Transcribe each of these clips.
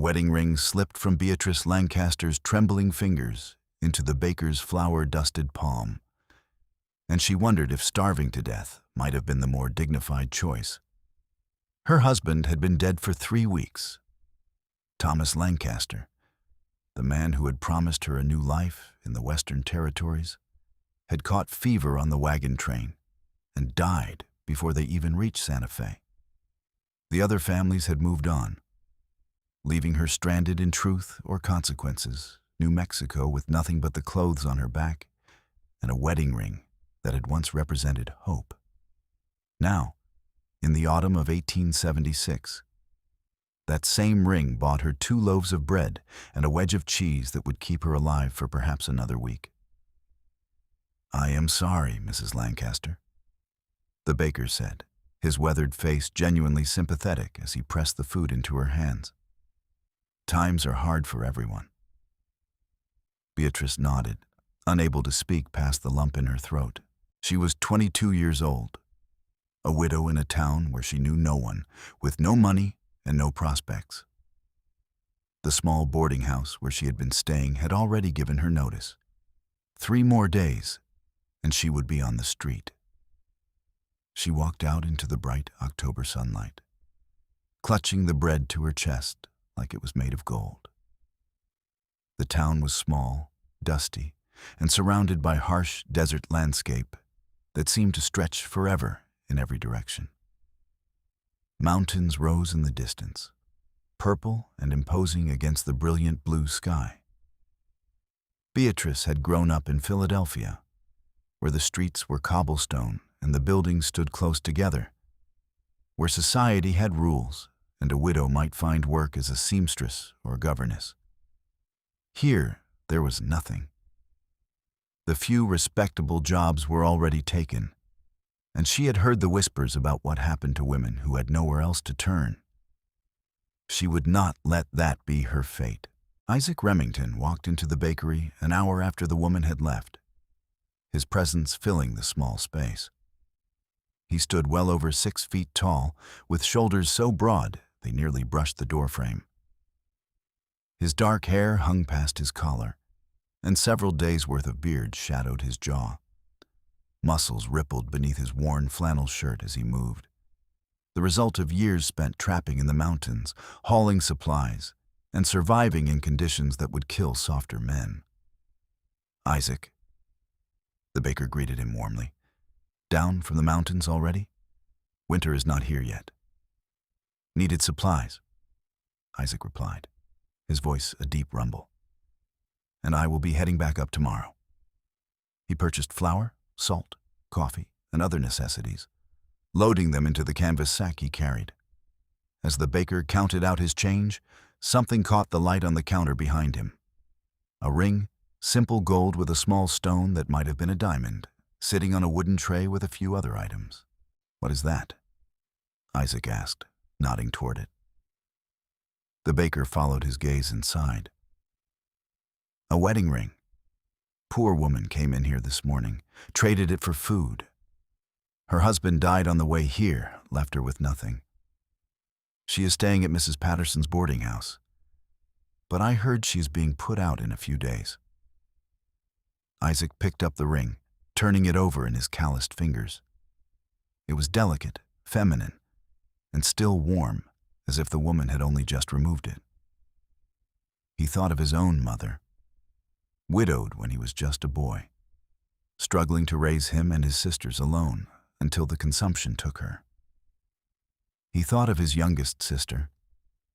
wedding ring slipped from Beatrice Lancaster's trembling fingers into the baker's flour-dusted palm, and she wondered if starving to death might have been the more dignified choice. Her husband had been dead for 3 weeks. Thomas Lancaster, the man who had promised her a new life in the Western Territories, had caught fever on the wagon train and died before they even reached Santa Fe. The other families had moved on, leaving her stranded in Truth or Consequences, New Mexico, with nothing but the clothes on her back and a wedding ring that had once represented hope. Now, in the autumn of 1876, that same ring bought her 2 loaves of bread and a wedge of cheese that would keep her alive for perhaps another week. "I am sorry, Mrs. Lancaster," the baker said, his weathered face genuinely sympathetic as he pressed the food into her hands. "Times are hard for everyone." Beatrice nodded, unable to speak past the lump in her throat. She was 22 years old, a widow in a town where she knew no one, with no money and no prospects. The small boarding house where she had been staying had already given her notice. 3 more days, and she would be on the street. She walked out into the bright October sunlight, clutching the bread to her chest like it was made of gold. The town was small, dusty, and surrounded by harsh desert landscape that seemed to stretch forever in every direction. Mountains rose in the distance, purple and imposing against the brilliant blue sky. Beatrice had grown up in Philadelphia, where the streets were cobblestone and the buildings stood close together, where society had rules and a widow might find work as a seamstress or governess. Here, there was nothing. The few respectable jobs were already taken, and she had heard the whispers about what happened to women who had nowhere else to turn. She would not let that be her fate. Isaac Remington walked into the bakery an hour after the woman had left, his presence filling the small space. He stood well over 6 feet tall, with shoulders so broad they nearly brushed the doorframe. His dark hair hung past his collar, and several days' worth of beard shadowed his jaw. Muscles rippled beneath his worn flannel shirt as he moved, the result of years spent trapping in the mountains, hauling supplies, and surviving in conditions that would kill softer men. "Isaac," the baker greeted him warmly. "Down from the mountains already? Winter is not here yet." "Needed supplies," Isaac replied, his voice a deep rumble. "And I will be heading back up tomorrow." He purchased flour, salt, coffee, and other necessities, loading them into the canvas sack he carried. As the baker counted out his change, something caught the light on the counter behind him. A ring, simple gold with a small stone that might have been a diamond, sitting on a wooden tray with a few other items. "What is that?" Isaac asked, nodding toward it. The baker followed his gaze inside. "A wedding ring. Poor woman came in here this morning, traded it for food. Her husband died on the way here, left her with nothing. She is staying at Mrs. Patterson's boarding house, but I heard she is being put out in a few days." Isaac picked up the ring, turning it over in his calloused fingers. It was delicate, feminine, and still warm, as if the woman had only just removed it. He thought of his own mother, widowed when he was just a boy, struggling to raise him and his sisters alone until the consumption took her. He thought of his youngest sister,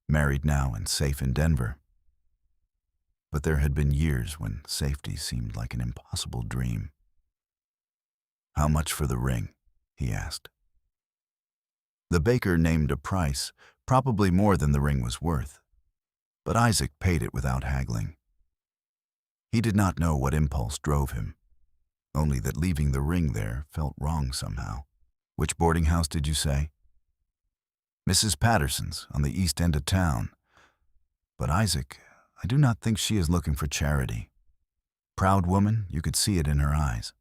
married now and safe in Denver. But there had been years when safety seemed like an impossible dream. "How much for the ring?" he asked. The baker named a price, probably more than the ring was worth, but Isaac paid it without haggling. He did not know what impulse drove him, only that leaving the ring there felt wrong somehow. "Which boarding house did you say?" "Mrs. Patterson's, on the east end of town. But Isaac, I do not think she is looking for charity. Proud woman, you could see it in her eyes."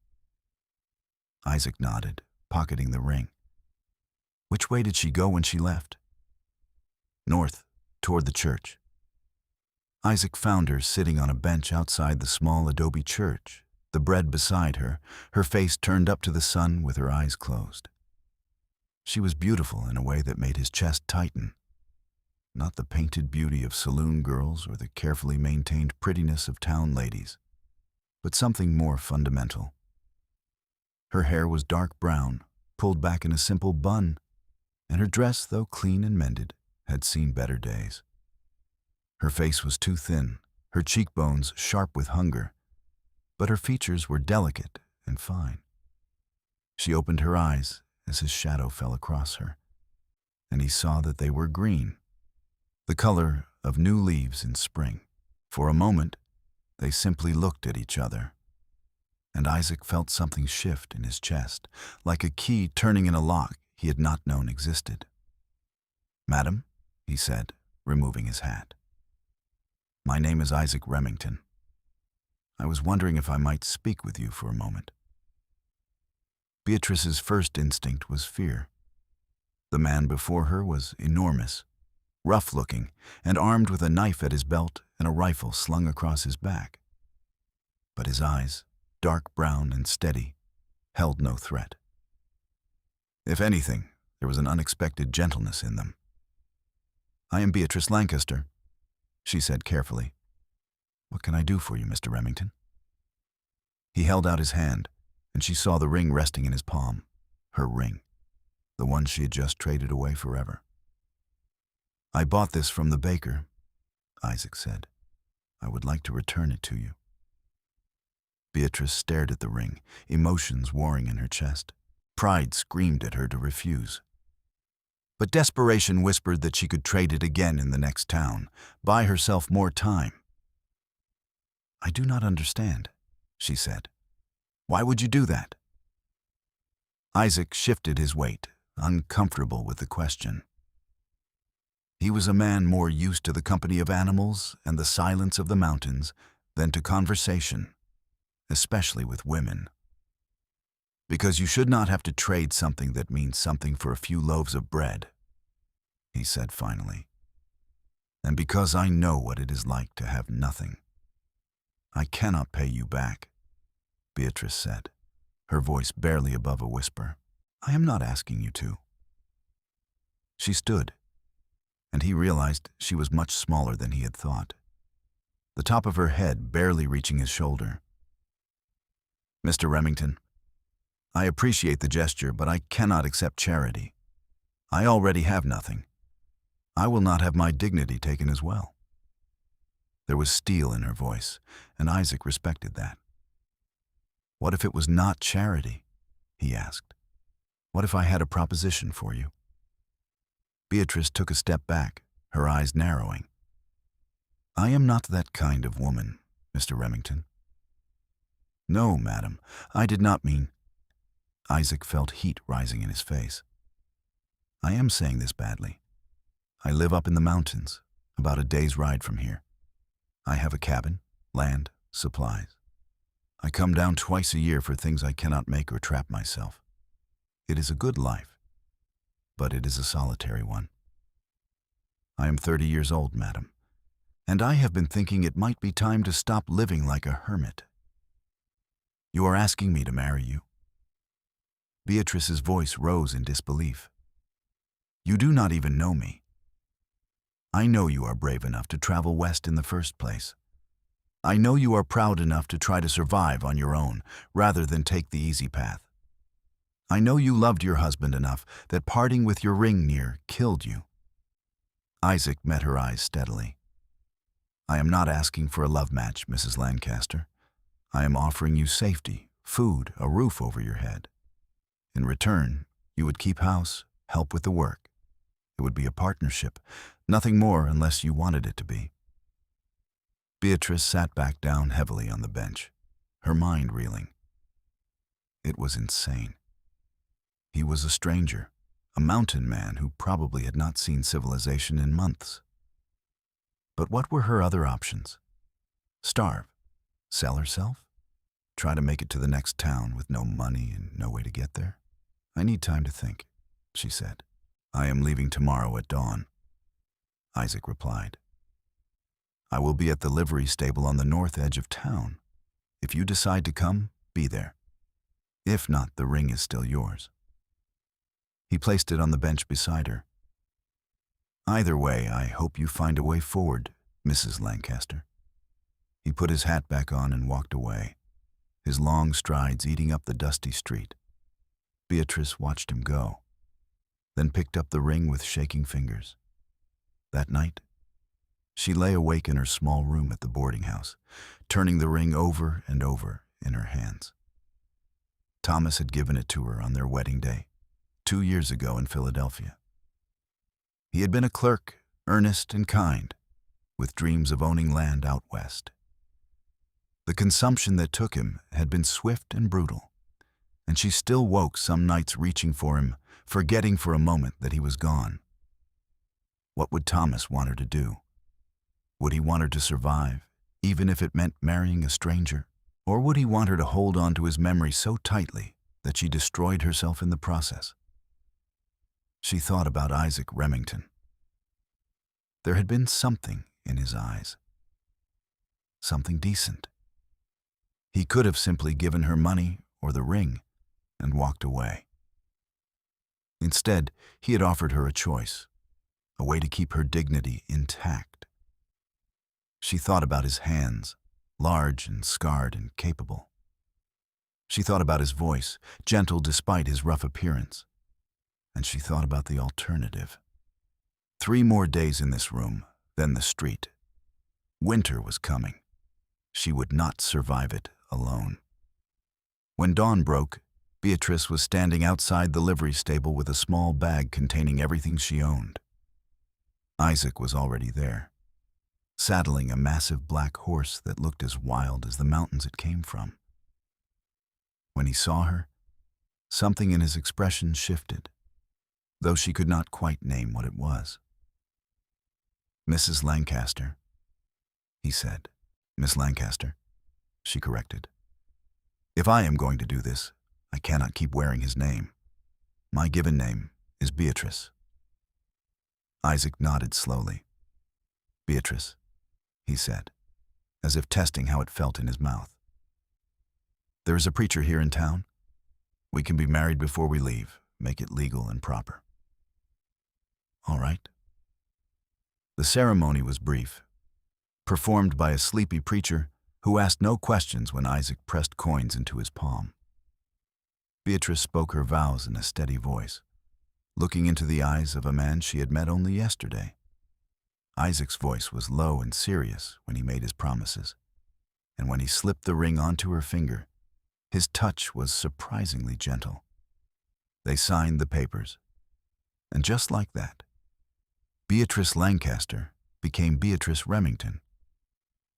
Isaac nodded, pocketing the ring. "Which way did she go when she left?" "North, toward the church. Isaac found her sitting on a bench outside the small adobe church, the bread beside her, her face turned up to the sun with her eyes closed. She was beautiful in a way that made his chest tighten. Not the painted beauty of saloon girls or the carefully maintained prettiness of town ladies, but something more fundamental. Her hair was dark brown, pulled back in a simple bun, and her dress, though clean and mended, had seen better days. Her face was too thin, her cheekbones sharp with hunger, but her features were delicate and fine. She opened her eyes as his shadow fell across her, and he saw that they were green, the color of new leaves in spring. For a moment, they simply looked at each other, and Isaac felt something shift in his chest, like a key turning in a lock he had not known existed. "Madam," he said, removing his hat. "My name is Isaac Remington. I was wondering if I might speak with you for a moment." Beatrice's first instinct was fear. The man before her was enormous, rough-looking, and armed with a knife at his belt and a rifle slung across his back. But his eyes, dark brown and steady, held no threat. If anything, there was an unexpected gentleness in them. "I am Beatrice Lancaster," she said carefully. "What can I do for you, Mr. Remington?" He held out his hand, and she saw the ring resting in his palm, her ring, the one she had just traded away forever. "I bought this from the baker," Isaac said. "I would like to return it to you." Beatrice stared at the ring, emotions warring in her chest. Pride screamed at her to refuse. But desperation whispered that she could trade it again in the next town, buy herself more time. "I do not understand," she said. "Why would you do that?" Isaac shifted his weight, uncomfortable with the question. He was a man more used to the company of animals and the silence of the mountains than to conversation, especially with women. "Because you should not have to trade something that means something for a few loaves of bread," he said finally. "And because I know what it is like to have nothing." "I cannot pay you back," Beatrice said, her voice barely above a whisper. "I am not asking you to." She stood, and he realized she was much smaller than he had thought, the top of her head barely reaching his shoulder. "Mr. Remington, I appreciate the gesture, but I cannot accept charity. I already have nothing. I will not have my dignity taken as well." There was steel in her voice, and Isaac respected that. "What if it was not charity?" he asked. "What if I had a proposition for you?" Beatrice took a step back, her eyes narrowing. "I am not that kind of woman, Mr. Remington." "No, madam, I did not mean—" Isaac felt heat rising in his face. "I am saying this badly. I live up in the mountains, about a day's ride from here. I have a cabin, land, supplies. I come down twice a year for things I cannot make or trap myself. It is a good life, but it is a solitary one. I am 30 years old, madam, and I have been thinking it might be time to stop living like a hermit. You are asking me to marry you?" Beatrice's voice rose in disbelief. "You do not even know me. I know you are brave enough to travel west in the first place. I know you are proud enough to try to survive on your own rather than take the easy path. I know you loved your husband enough that parting with your ring near killed you." Isaac met her eyes steadily. "I am not asking for a love match, Mrs. Lancaster. I am offering you safety, food, a roof over your head. In return, you would keep house, help with the work. It would be a partnership, nothing more unless you wanted it to be." Beatrice sat back down heavily on the bench, her mind reeling. It was insane. He was a stranger, a mountain man who probably had not seen civilization in months. But what were her other options? Starve? Sell herself? Try to make it to the next town with no money and no way to get there? "I need time to think," she said. "I am leaving tomorrow at dawn," Isaac replied. I will be at the livery stable on the north edge of town. If you decide to come, be there. If not, the ring is still yours." He placed it on the bench beside her. "Either way, I hope you find a way forward, Mrs. Lancaster." He put his hat back on and walked away, his long strides eating up the dusty street. Beatrice watched him go, then picked up the ring with shaking fingers. That night, she lay awake in her small room at the boarding house, turning the ring over and over in her hands. Thomas had given it to her on their wedding day, 2 years ago in Philadelphia. He had been a clerk, earnest and kind, with dreams of owning land out west. The consumption that took him had been swift and brutal, and she still woke some nights reaching for him, forgetting for a moment that he was gone. What would Thomas want her to do? Would he want her to survive, even if it meant marrying a stranger? Or would he want her to hold on to his memory so tightly that she destroyed herself in the process? She thought about Isaac Remington. There had been something in his eyes. Something decent. He could have simply given her money or the ring and walked away. Instead, he had offered her a choice, a way to keep her dignity intact. She thought about his hands, large and scarred and capable. She thought about his voice, gentle despite his rough appearance. And she thought about the alternative. 3 more days in this room, then the street. Winter was coming. She would not survive it alone. When dawn broke, Beatrice was standing outside the livery stable with a small bag containing everything she owned. Isaac was already there, saddling a massive black horse that looked as wild as the mountains it came from. When he saw her, something in his expression shifted, though she could not quite name what it was. "Mrs. Lancaster," he said. "Miss Lancaster," she corrected. "If I am going to do this, I cannot keep wearing his name. My given name is Beatrice." Isaac nodded slowly. "Beatrice," he said, as if testing how it felt in his mouth. "There is a preacher here in town. We can be married before we leave, make it legal and proper." "All right." The ceremony was brief, performed by a sleepy preacher who asked no questions when Isaac pressed coins into his palm. Beatrice spoke her vows in a steady voice, looking into the eyes of a man she had met only yesterday. Isaac's voice was low and serious when he made his promises, and when he slipped the ring onto her finger, his touch was surprisingly gentle. They signed the papers, and just like that, Beatrice Lancaster became Beatrice Remington.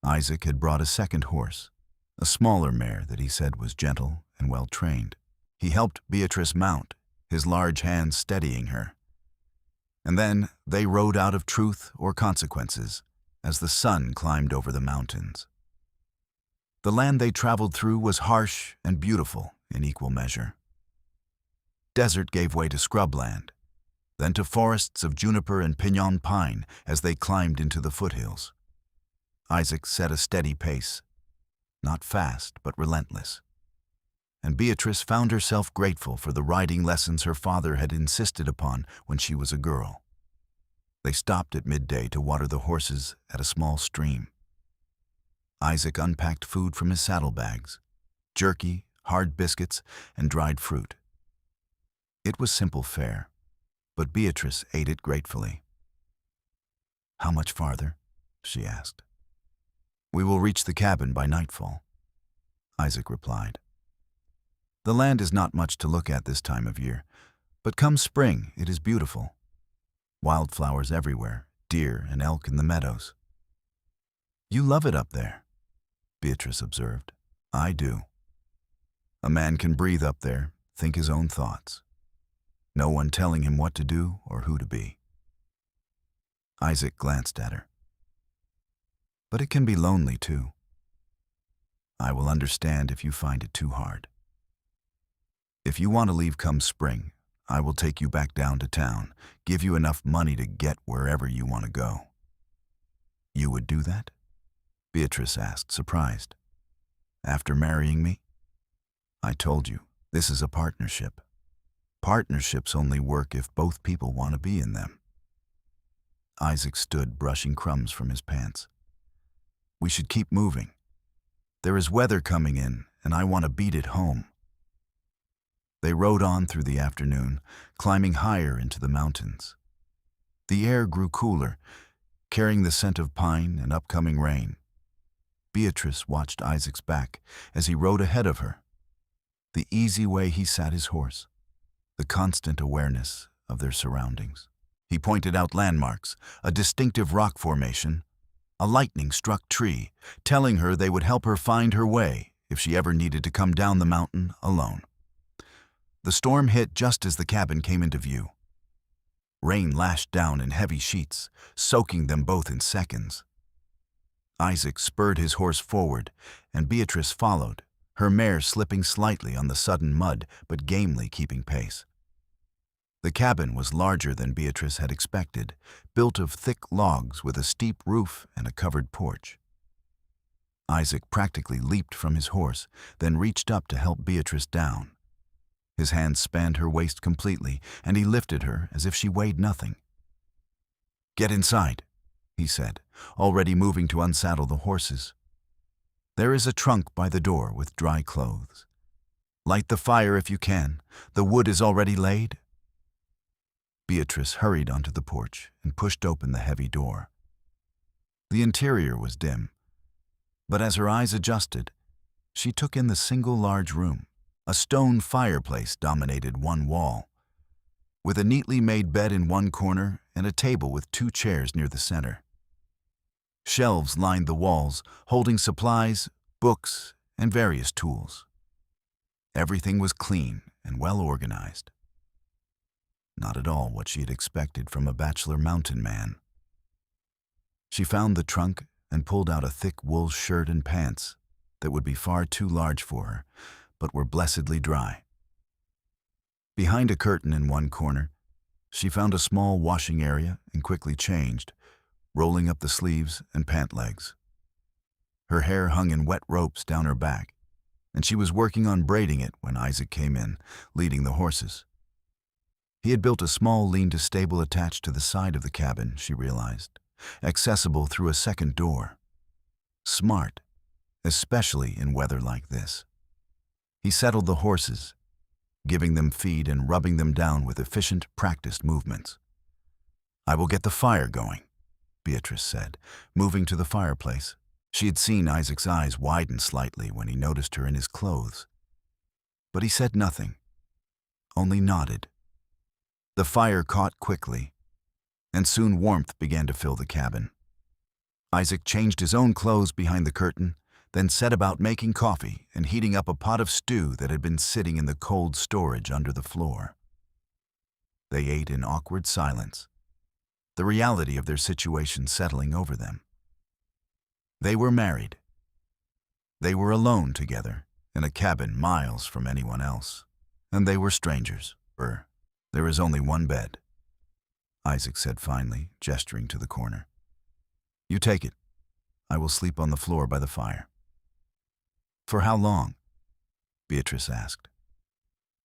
Isaac had brought a second horse, a smaller mare that he said was gentle and well-trained. He helped Beatrice mount, his large hands steadying her. And then they rode out of truth or consequences as the sun climbed over the mountains. The land they traveled through was harsh and beautiful in equal measure. Desert gave way to scrubland, then to forests of juniper and piñon pine as they climbed into the foothills. Isaac set a steady pace, not fast but relentless. And Beatrice found herself grateful for the riding lessons her father had insisted upon when she was a girl. They stopped at midday to water the horses at a small stream. Isaac unpacked food from his saddlebags, jerky, hard biscuits, and dried fruit. It was simple fare, but Beatrice ate it gratefully. "How much farther?" she asked. "We will reach the cabin by nightfall," Isaac replied. "The land is not much to look at this time of year, but come spring it is beautiful. Wildflowers everywhere, deer and elk in the meadows." "You love it up there," Beatrice observed. "I do. A man can breathe up there, think his own thoughts. No one telling him what to do or who to be." Isaac glanced at her. "But it can be lonely too. I will understand if you find it too hard. If you want to leave come spring, I will take you back down to town, give you enough money to get wherever you want to go. You would do that?" Beatrice asked, surprised. After marrying me? I told you, this is a partnership. Partnerships only work if both people want to be in them. Isaac stood, brushing crumbs from his pants. We should keep moving. There is weather coming in, and I want to beat it home. They rode on through the afternoon, climbing higher into the mountains. The air grew cooler, carrying the scent of pine and upcoming rain. Beatrice watched Isaac's back as he rode ahead of her. The easy way he sat his horse, the constant awareness of their surroundings. He pointed out landmarks, a distinctive rock formation, a lightning-struck tree, telling her they would help her find her way if she ever needed to come down the mountain alone. The storm hit just as the cabin came into view. Rain lashed down in heavy sheets, soaking them both in seconds. Isaac spurred his horse forward, and Beatrice followed, her mare slipping slightly on the sudden mud but gamely keeping pace. The cabin was larger than Beatrice had expected, built of thick logs with a steep roof and a covered porch. Isaac practically leaped from his horse, then reached up to help Beatrice down. His hand spanned her waist completely, and he lifted her as if she weighed nothing. "Get inside," he said, already moving to unsaddle the horses. "There is a trunk by the door with dry clothes. Light the fire if you can. The wood is already laid." Beatrice hurried onto the porch and pushed open the heavy door. The interior was dim, but as her eyes adjusted, she took in the single large room. A stone fireplace dominated one wall, with a neatly made bed in one corner and a table with 2 chairs near the center. Shelves lined the walls, holding supplies, books, and various tools. Everything was clean and well organized. Not at all what she had expected from a bachelor mountain man. She found the trunk and pulled out a thick wool shirt and pants that would be far too large for her, but were blessedly dry. Behind a curtain in one corner, she found a small washing area and quickly changed, rolling up the sleeves and pant legs. Her hair hung in wet ropes down her back, and she was working on braiding it when Isaac came in, leading the horses. He had built a small lean-to stable attached to the side of the cabin, she realized, accessible through a second door. Smart, especially in weather like this. He settled the horses, giving them feed and rubbing them down with efficient, practiced movements. "I will get the fire going," Beatrice said, moving to the fireplace. She had seen Isaac's eyes widen slightly when he noticed her in his clothes. But he said nothing, only nodded. The fire caught quickly, and soon warmth began to fill the cabin. Isaac changed his own clothes behind the curtain, then set about making coffee and heating up a pot of stew that had been sitting in the cold storage under the floor. They ate in awkward silence, the reality of their situation settling over them. They were married. They were alone together in a cabin miles from anyone else, and they were strangers. "There is only one bed," Isaac said finally, gesturing to the corner. "You take it. I will sleep on the floor by the fire." "For how long?" Beatrice asked.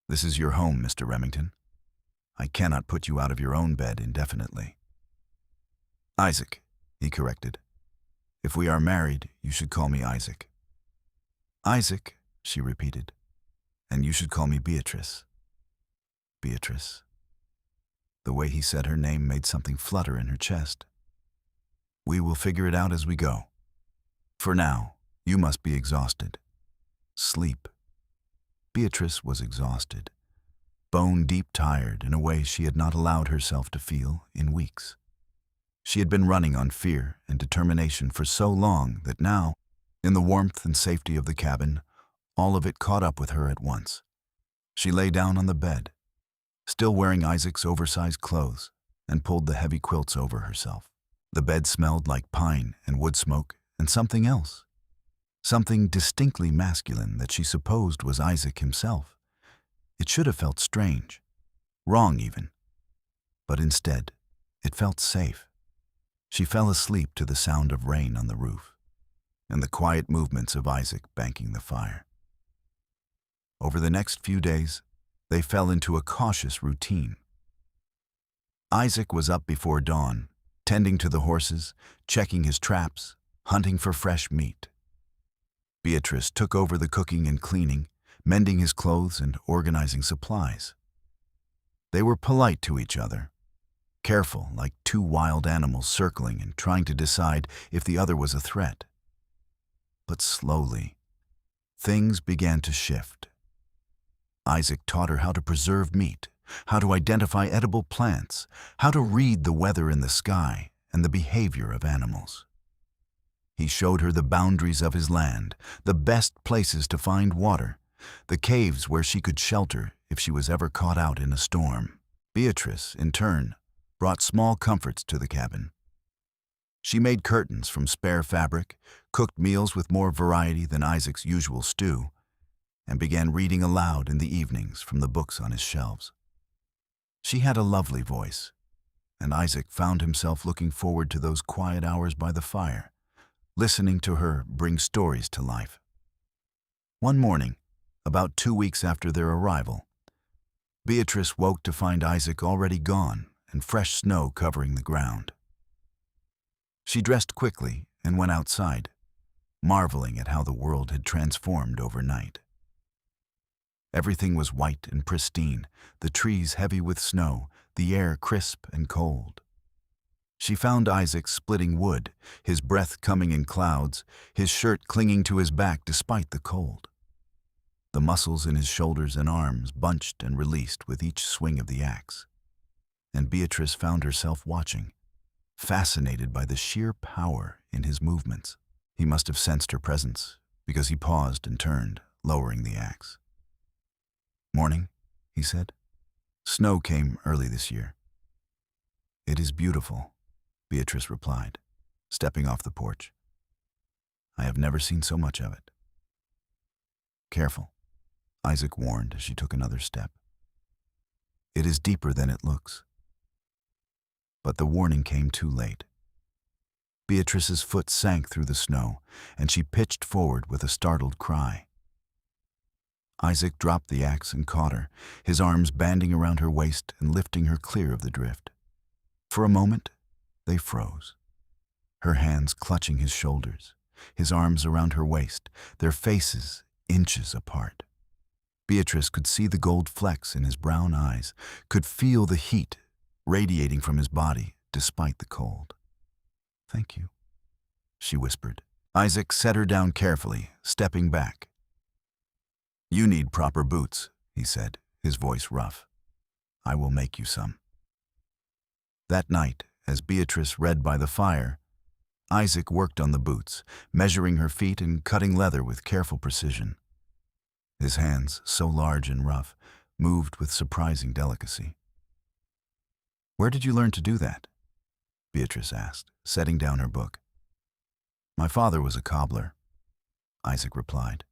"This is your home, Mr. Remington. I cannot put you out of your own bed indefinitely." "Isaac," he corrected. "If we are married, you should call me Isaac." "Isaac," she repeated. "And you should call me Beatrice." Beatrice. The way he said her name made something flutter in her chest. "We will figure it out as we go. For now, you must be exhausted. Sleep." Beatrice was exhausted, bone-deep tired in a way she had not allowed herself to feel in weeks. She had been running on fear and determination for so long that now, in the warmth and safety of the cabin, all of it caught up with her at once. She lay down on the bed, still wearing Isaac's oversized clothes, and pulled the heavy quilts over herself. The bed smelled like pine and wood smoke and something else. Something distinctly masculine that she supposed was Isaac himself. It should have felt strange, wrong even. But instead, it felt safe. She fell asleep to the sound of rain on the roof. and the quiet movements of Isaac banking the fire. Over the next few days, they fell into a cautious routine. Isaac was up before dawn, tending to the horses, checking his traps, hunting for fresh meat. Beatrice took over the cooking and cleaning, mending his clothes and organizing supplies. They were polite to each other, careful like two wild animals circling and trying to decide if the other was a threat. But slowly, things began to shift. Isaac taught her how to preserve meat, how to identify edible plants, how to read the weather in the sky and the behavior of animals. He showed her the boundaries of his land, the best places to find water, the caves where she could shelter if she was ever caught out in a storm. Beatrice, in turn, brought small comforts to the cabin. She made curtains from spare fabric, cooked meals with more variety than Isaac's usual stew, and began reading aloud in the evenings from the books on his shelves. She had a lovely voice, and Isaac found himself looking forward to those quiet hours by the fire, listening to her bring stories to life. One morning, about 2 weeks after their arrival, Beatrice woke to find Isaac already gone and fresh snow covering the ground. She dressed quickly and went outside, marveling at how the world had transformed overnight. Everything was white and pristine, the trees heavy with snow, the air crisp and cold. She found Isaac splitting wood, his breath coming in clouds, his shirt clinging to his back despite the cold. The muscles in his shoulders and arms bunched and released with each swing of the axe. And Beatrice found herself watching, fascinated by the sheer power in his movements. He must have sensed her presence, because he paused and turned, lowering the axe. "Morning," he said. "Snow came early this year." "It is beautiful," Beatrice replied, stepping off the porch. "I have never seen so much of it." "Careful," Isaac warned as she took another step. "It is deeper than it looks." But the warning came too late. Beatrice's foot sank through the snow, and she pitched forward with a startled cry. Isaac dropped the axe and caught her, his arms banding around her waist and lifting her clear of the drift. For a moment, they froze, her hands clutching his shoulders, his arms around her waist, their faces inches apart. Beatrice could see the gold flecks in his brown eyes, could feel the heat radiating from his body despite the cold. "Thank you," she whispered. Isaac set her down carefully, stepping back. "You need proper boots," he said, his voice rough. "I will make you some." That night, as Beatrice read by the fire, Isaac worked on the boots, measuring her feet and cutting leather with careful precision. His hands, so large and rough, moved with surprising delicacy. "Where did you learn to do that?" Beatrice asked, setting down her book. "My father was a cobbler," Isaac replied.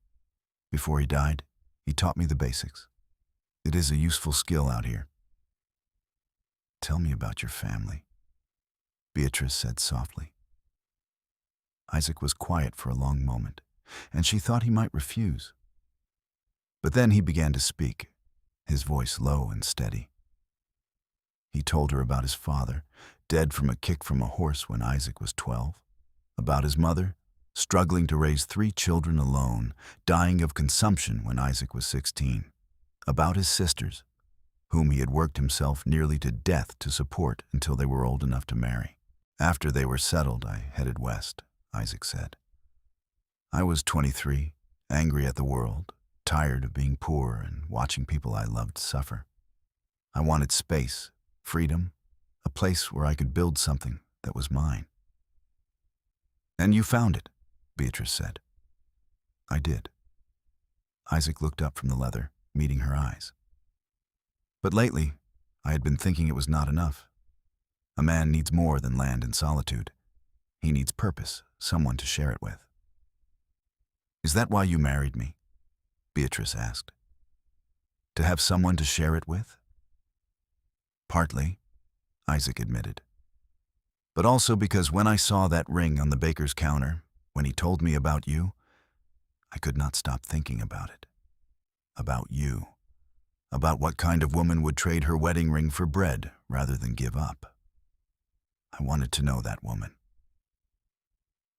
"Before he died, he taught me the basics. It is a useful skill out here." "Tell me about your family," Beatrice said softly. Isaac was quiet for a long moment, and she thought he might refuse. But then he began to speak, his voice low and steady. He told her about his father, dead from a kick from a horse when Isaac was 12, about his mother, struggling to raise 3 children alone, dying of consumption when Isaac was 16, about his sisters, whom he had worked himself nearly to death to support until they were old enough to marry. "After they were settled, I headed west," Isaac said. "I was 23, angry at the world, tired of being poor and watching people I loved suffer. I wanted space, freedom, a place where I could build something that was mine." "And you found it," Beatrice said. "I did." Isaac looked up from the leather, meeting her eyes. "But lately, I had been thinking it was not enough. A man needs more than land and solitude. He needs purpose, someone to share it with." "Is that why you married me?" Beatrice asked. "To have someone to share it with?" "Partly," Isaac admitted. "But also because when I saw that ring on the baker's counter, When he told me about you, I could not stop thinking about it. About you. About what kind of woman would trade her wedding ring for bread rather than give up. I wanted to know that woman.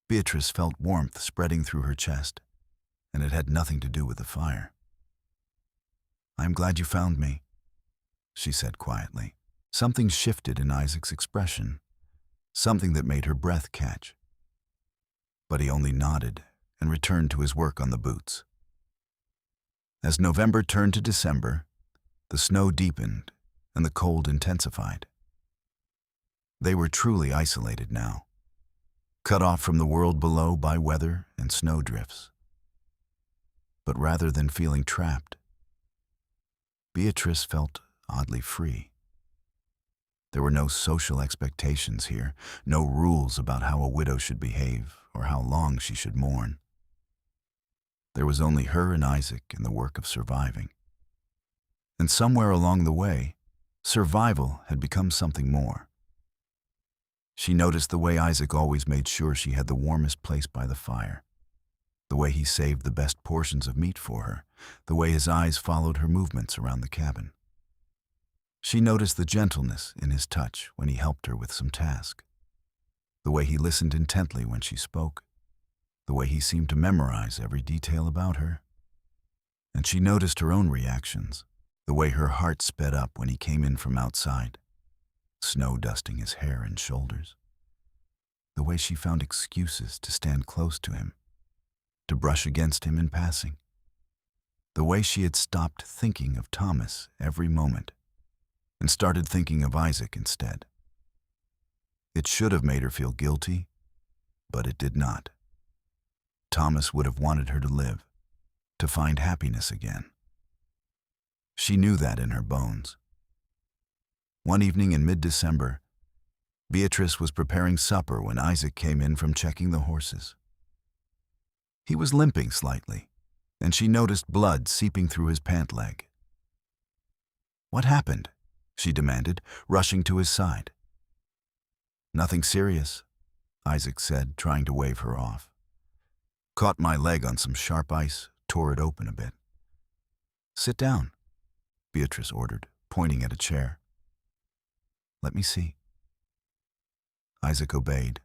Beatrice felt warmth spreading through her chest, and it had nothing to do with the fire. "I'm glad you found me," she said quietly. Something shifted in Isaac's expression, something that made her breath catch. But he only nodded and returned to his work on the boots. As November turned to December, the snow deepened and the cold intensified. They were truly isolated now, cut off from the world below by weather and snowdrifts. But rather than feeling trapped, Beatrice felt oddly free. There were no social expectations here, no rules about how a widow should behave or how long she should mourn. There was only her and Isaac in the work of surviving. And somewhere along the way, survival had become something more. She noticed the way Isaac always made sure she had the warmest place by the fire, the way he saved the best portions of meat for her, the way his eyes followed her movements around the cabin. She noticed the gentleness in his touch when he helped her with some task, the way he listened intently when she spoke, the way he seemed to memorize every detail about her. And she noticed her own reactions, the way her heart sped up when he came in from outside, snow dusting his hair and shoulders, the way she found excuses to stand close to him, to brush against him in passing, the way she had stopped thinking of Thomas every moment and started thinking of Isaac instead. It should have made her feel guilty, but it did not. Thomas would have wanted her to live, to find happiness again. She knew that in her bones. One evening in mid-December, Beatrice was preparing supper when Isaac came in from checking the horses. He was limping slightly, and she noticed blood seeping through his pant leg. "What happened?" she demanded, rushing to his side. "Nothing serious," Isaac said, trying to wave her off. "Caught my leg on some sharp ice, tore it open a bit." "Sit down," Beatrice ordered, pointing at a chair. "Let me see." Isaac obeyed,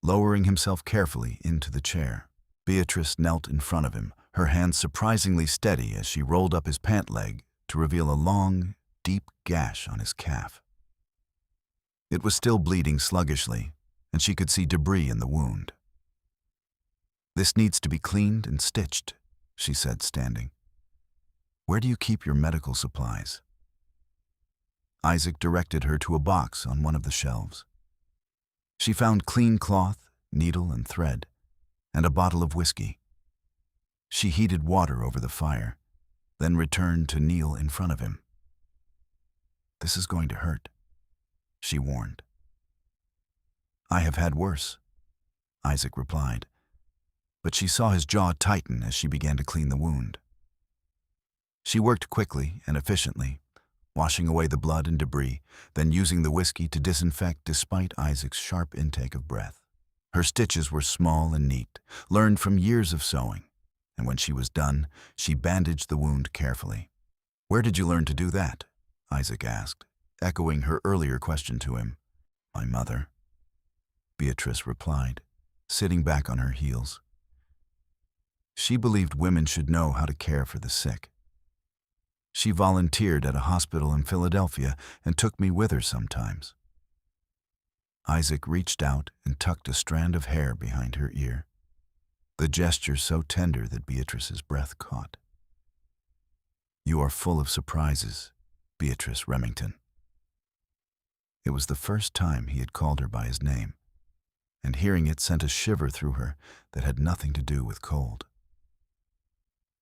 lowering himself carefully into the chair. Beatrice knelt in front of him, her hands surprisingly steady as she rolled up his pant leg to reveal a long, deep gash on his calf. It was still bleeding sluggishly, and she could see debris in the wound. "This needs to be cleaned and stitched," she said, standing. "Where do you keep your medical supplies?" Isaac directed her to a box on one of the shelves. She found clean cloth, needle and thread, and a bottle of whiskey. She heated water over the fire, then returned to kneel in front of him. "This is going to hurt," she warned. "I have had worse," Isaac replied, but she saw his jaw tighten as she began to clean the wound. She worked quickly and efficiently, washing away the blood and debris, then using the whiskey to disinfect despite Isaac's sharp intake of breath. Her stitches were small and neat, learned from years of sewing, and when she was done, she bandaged the wound carefully. "Where did you learn to do that?" Isaac asked, echoing her earlier question to him. "My mother," Beatrice replied, sitting back on her heels. She believed women should know how to care for the sick. She volunteered at a hospital in Philadelphia and took me with her sometimes. Isaac reached out and tucked a strand of hair behind her ear, the gesture so tender that Beatrice's breath caught. "You are full of surprises, Beatrice Remington." It was the first time he had called her by his name, and hearing it sent a shiver through her that had nothing to do with cold.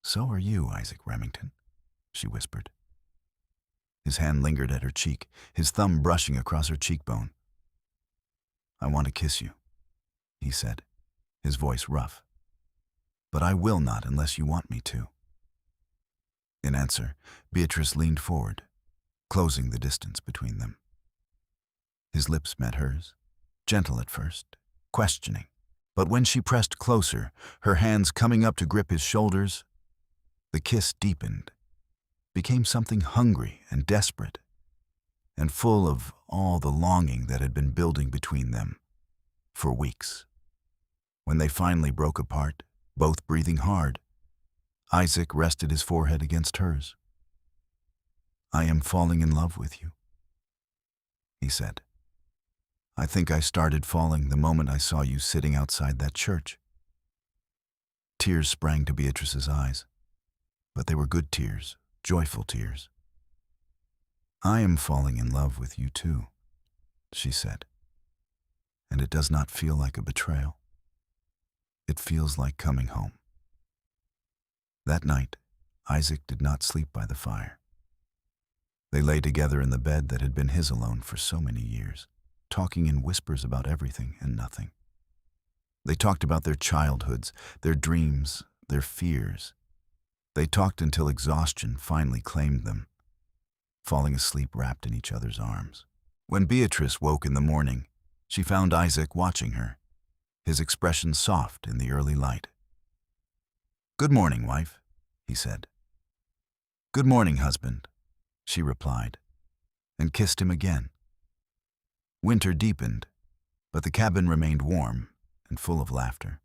"So are you, Isaac Remington," she whispered. His hand lingered at her cheek, his thumb brushing across her cheekbone. "I want to kiss you," he said, his voice rough. "But I will not unless you want me to." In answer, Beatrice leaned forward, closing the distance between them. His lips met hers, gentle at first, questioning, But when she pressed closer, her hands coming up to grip his shoulders, the kiss deepened, became something hungry and desperate, and full of all the longing that had been building between them for weeks. When they finally broke apart, both breathing hard, Isaac rested his forehead against hers. "I am falling in love with you," he said. "I think I started falling the moment I saw you sitting outside that church." Tears sprang to Beatrice's eyes, but they were good tears, joyful tears. "I am falling in love with you too," she said, "and it does not feel like a betrayal. It feels like coming home." That night, Isaac did not sleep by the fire. They lay together in the bed that had been his alone for so many years, talking in whispers about everything and nothing. They talked about their childhoods, their dreams, their fears. They talked until exhaustion finally claimed them, falling asleep wrapped in each other's arms. When Beatrice woke in the morning, she found Isaac watching her, his expression soft in the early light. "Good morning, wife," he said. "Good morning, husband," she replied, and kissed him again. Winter deepened, but the cabin remained warm and full of laughter.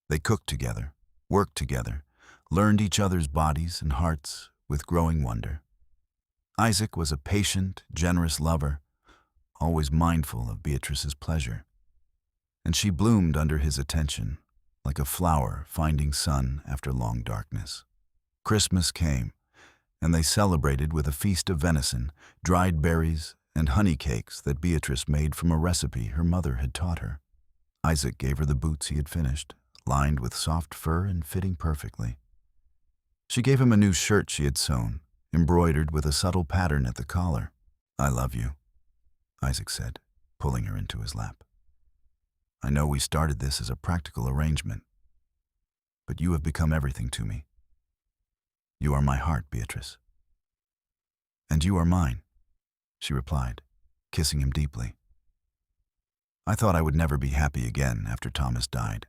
They cooked together, worked together, learned each other's bodies and hearts with growing wonder. Isaac was a patient, generous lover, always mindful of Beatrice's pleasure, and she bloomed under his attention, like a flower finding sun after long darkness. Christmas came, and they celebrated with a feast of venison, dried berries, and honey cakes that Beatrice made from a recipe her mother had taught her. Isaac gave her the boots he had finished, lined with soft fur and fitting perfectly. She gave him a new shirt she had sewn, embroidered with a subtle pattern at the collar. "I love you," Isaac said, pulling her into his lap. "I know we started this as a practical arrangement, but you have become everything to me. You are my heart, Beatrice." "And you are mine," she replied, kissing him deeply. "I thought I would never be happy again after Thomas died.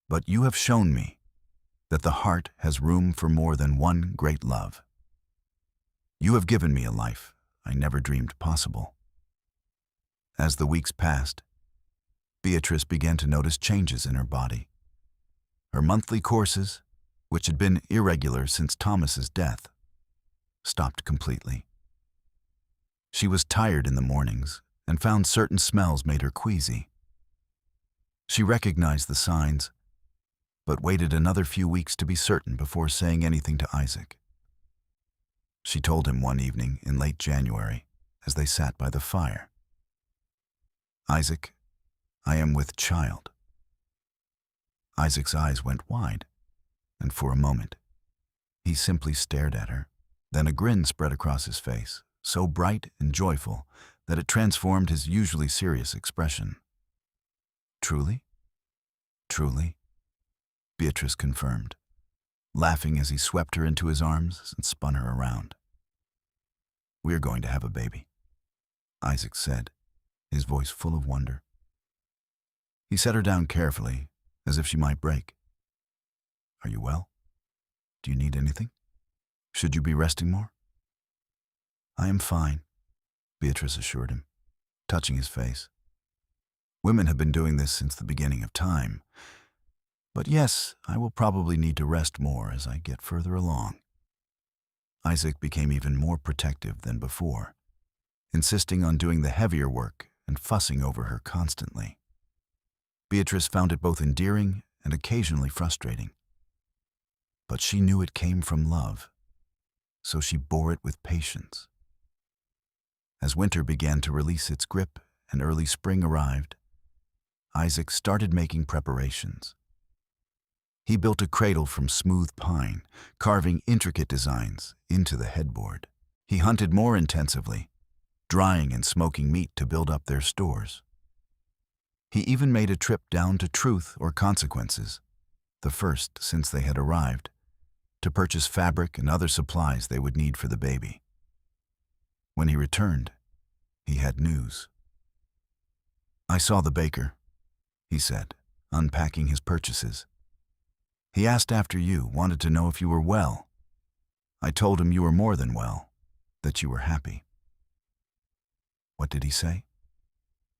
But you have shown me that the heart has room for more than one great love. You have given me a life I never dreamed possible." As the weeks passed, Beatrice began to notice changes in her body. Her monthly courses, which had been irregular since Thomas's death, stopped completely. She was tired in the mornings and found certain smells made her queasy. She recognized the signs, but waited another few weeks to be certain before saying anything to Isaac. She told him one evening in late January, as they sat by the fire, "Isaac, I am with child." Isaac's eyes went wide, and for a moment, he simply stared at her. Then a grin spread across his face, so bright and joyful that it transformed his usually serious expression. "Truly? Truly?" Beatrice confirmed, laughing as he swept her into his arms and spun her around. "We are going to have a baby," Isaac said, his voice full of wonder. He set her down carefully, as if she might break. "Are you well? Do you need anything? Should you be resting more?" "I am fine," Beatrice assured him, touching his face. "Women have been doing this since the beginning of time. But yes, I will probably need to rest more as I get further along." Isaac became even more protective than before, insisting on doing the heavier work and fussing over her constantly. Beatrice found it both endearing and occasionally frustrating. But she knew it came from love, so she bore it with patience. As winter began to release its grip and early spring arrived, Isaac started making preparations. He built a cradle from smooth pine, carving intricate designs into the headboard. He hunted more intensively, drying and smoking meat to build up their stores. He even made a trip down to Truth or Consequences, the first since they had arrived, to purchase fabric and other supplies they would need for the baby. When he returned, he had news. "I saw the baker. he said, unpacking his purchases. He asked after you, wanted to know if you were well. I told him you were more than well, that you were happy. What did he say?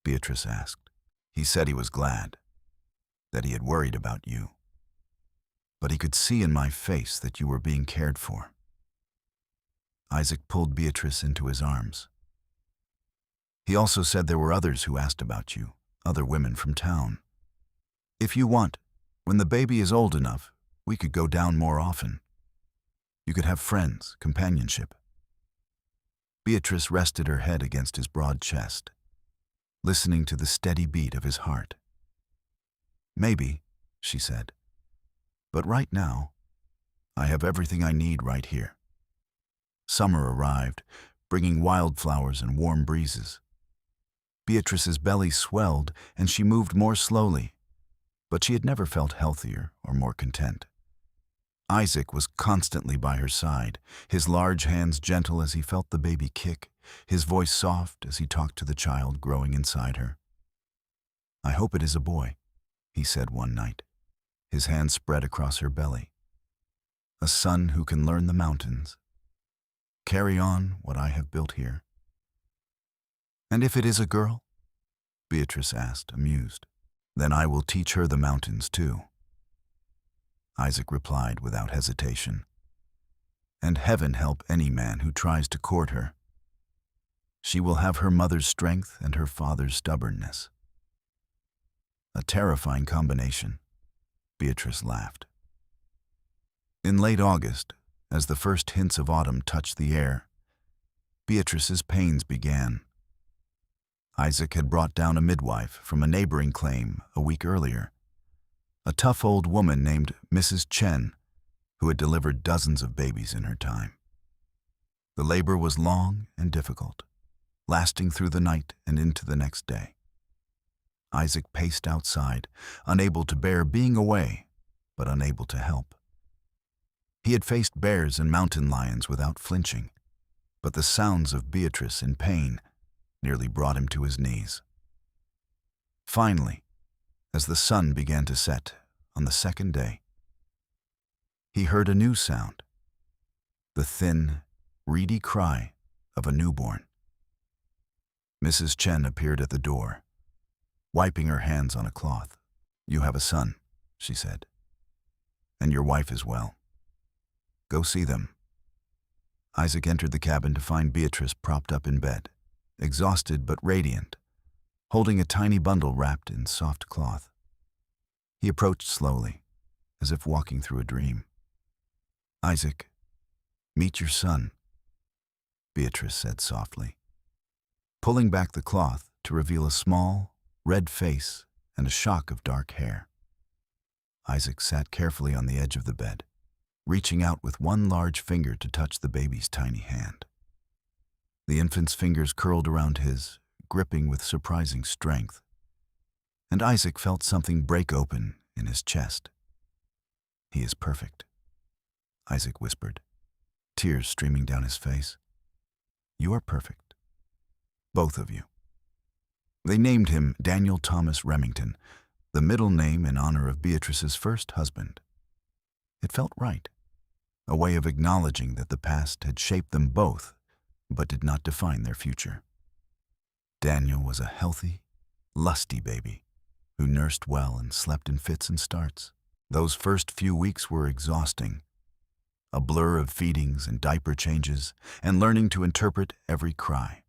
Beatrice asked. He said he was glad, that he had worried about you. But he could see in my face that you were being cared for. Isaac pulled Beatrice into his arms. He also said there were others who asked about you, other women from town. If you want, when the baby is old enough, we could go down more often. You could have friends, companionship. Beatrice rested her head against his broad chest, listening to the steady beat of his heart. Maybe, she said, but right now, I have everything I need right here. Summer arrived, bringing wildflowers and warm breezes. Beatrice's belly swelled and she moved more slowly, but she had never felt healthier or more content. Isaac was constantly by her side, his large hands gentle as he felt the baby kick, his voice soft as he talked to the child growing inside her. I hope it is a boy, he said one night, his hand spread across her belly. A son who can learn the mountains. Carry on what I have built here. And if it is a girl? Beatrice asked, amused. Then I will teach her the mountains too. Isaac replied without hesitation. And heaven help any man who tries to court her. She will have her mother's strength and her father's stubbornness. A terrifying combination. Beatrice laughed. In late August, as the first hints of autumn touched the air, Beatrice's pains began. Isaac had brought down a midwife from a neighboring claim a week earlier, a tough old woman named Mrs. Chen, who had delivered dozens of babies in her time. The labor was long and difficult, lasting through the night and into the next day. Isaac paced outside, unable to bear being away, but unable to help. He had faced bears and mountain lions without flinching, but the sounds of Beatrice in pain nearly brought him to his knees. Finally, as the sun began to set on the second day, he heard a new sound, the thin, reedy cry of a newborn. Mrs. Chen appeared at the door, wiping her hands on a cloth. You have a son, she said, and your wife as well. Go see them. Isaac entered the cabin to find Beatrice propped up in bed, exhausted but radiant, holding a tiny bundle wrapped in soft cloth. He approached slowly, as if walking through a dream. Isaac, meet your son, Beatrice said softly, pulling back the cloth to reveal a small, red face and a shock of dark hair. Isaac sat carefully on the edge of the bed, reaching out with one large finger to touch the baby's tiny hand. The infant's fingers curled around his, gripping with surprising strength, and Isaac felt something break open in his chest. He is perfect, Isaac whispered, tears streaming down his face. You are perfect, both of you. They named him Daniel Thomas Remington, the middle name in honor of Beatrice's first husband. It felt right, a way of acknowledging that the past had shaped them both, but did not define their future. Daniel was a healthy, lusty baby who nursed well and slept in fits and starts. Those first few weeks were exhausting, a blur of feedings and diaper changes and learning to interpret every cry.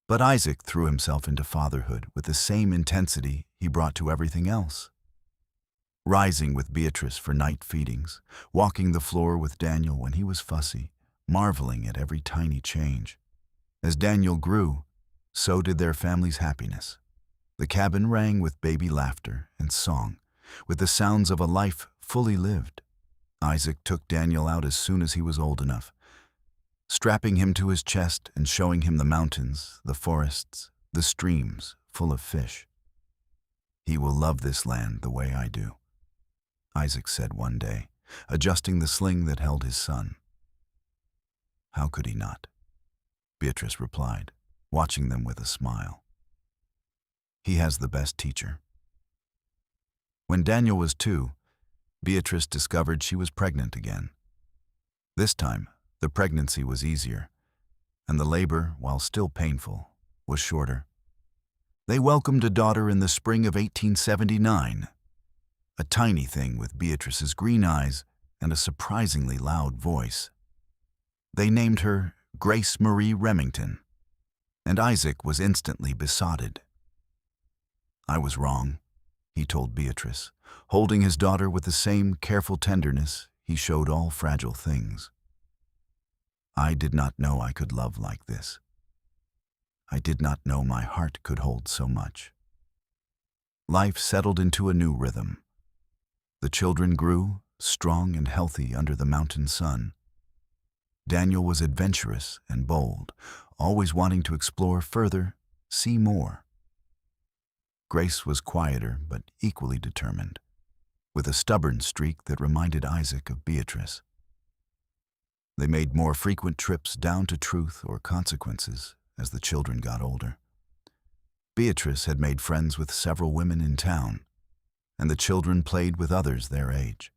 But Isaac threw himself into fatherhood with the same intensity he brought to everything else. Rising with Beatrice for night feedings, walking the floor with Daniel when he was fussy, marveling at every tiny change. As Daniel grew, so did their family's happiness. The cabin rang with baby laughter and song, with the sounds of a life fully lived. Isaac took Daniel out as soon as he was old enough, strapping him to his chest and showing him the mountains, the forests, the streams full of fish. He will love this land the way I do, Isaac said one day, adjusting the sling that held his son. How could he not? Beatrice replied, watching them with a smile. He has the best teacher, When Daniel was 2, Beatrice discovered she was pregnant again. This time, the pregnancy was easier, and the labor, while still painful, was shorter. They welcomed a daughter in the spring of 1879, a tiny thing with Beatrice's green eyes and a surprisingly loud voice. They named her Grace Marie Remington, and Isaac was instantly besotted. "I was wrong," he told Beatrice, holding his daughter with the same careful tenderness he showed all fragile things. "I did not know I could love like this. I did not know my heart could hold so much." Life settled into a new rhythm. The children grew, strong and healthy under the mountain sun. Daniel was adventurous and bold, always wanting to explore further, see more. Grace was quieter but equally determined, with a stubborn streak that reminded Isaac of Beatrice. They made more frequent trips down to truth or consequences as the children got older. Beatrice had made friends with several women in town, and the children played with others their age.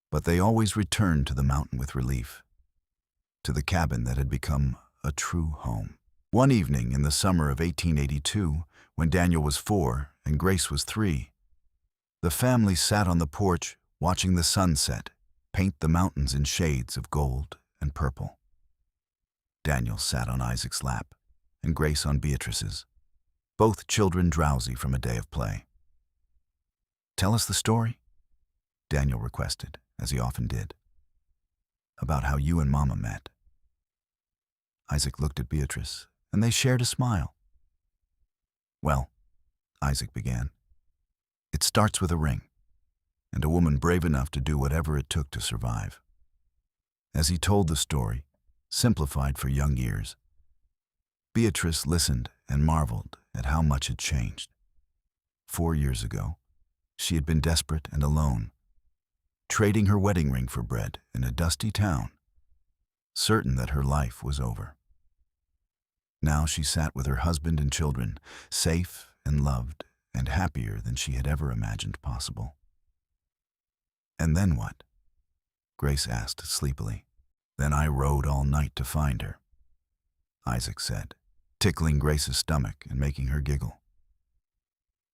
But they always returned to the mountain with relief, to the cabin that had become a true home. One evening in the summer of 1882, when Daniel was 4 and Grace was 3, the family sat on the porch watching the sunset paint the mountains in shades of gold and purple. Daniel sat on Isaac's lap and Grace on Beatrice's, both children drowsy from a day of play. "Tell us the story," Daniel requested, as he often did, "about how you and Mama met." Isaac looked at Beatrice, and they shared a smile. "Well," Isaac began, "it starts with a ring, and a woman brave enough to do whatever it took to survive." As he told the story, simplified for young ears, Beatrice listened and marveled at how much had changed. 4 years ago, she had been desperate and alone, trading her wedding ring for bread in a dusty town, certain that her life was over. Now she sat with her husband and children, safe and loved and happier than she had ever imagined possible. "And then what?" Grace asked sleepily. "Then I rode all night to find her," Isaac said, tickling Grace's stomach and making her giggle.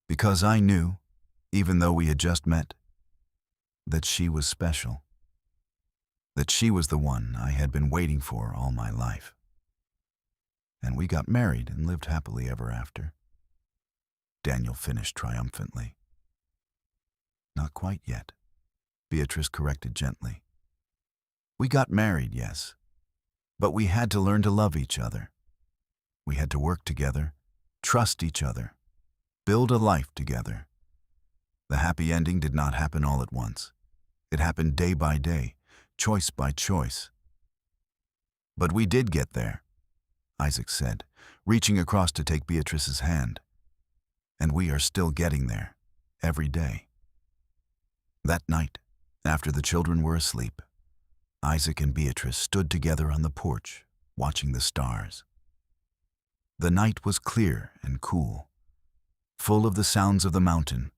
"Because I knew, even though we had just met, that she was special, that she was the one I had been waiting for all my life. And we got married and lived happily ever after," Daniel finished triumphantly. "Not quite yet," Beatrice corrected gently. "We got married, yes, but we had to learn to love each other. We had to work together, trust each other, build a life together. The happy ending did not happen all at once. It happened day by day, choice by choice. But we did get there," Isaac said, reaching across to take Beatrice's hand. "And we are still getting there, every day." That night, after the children were asleep, Isaac and Beatrice stood together on the porch, watching the stars. The night was clear and cool, full of the sounds of the mountain,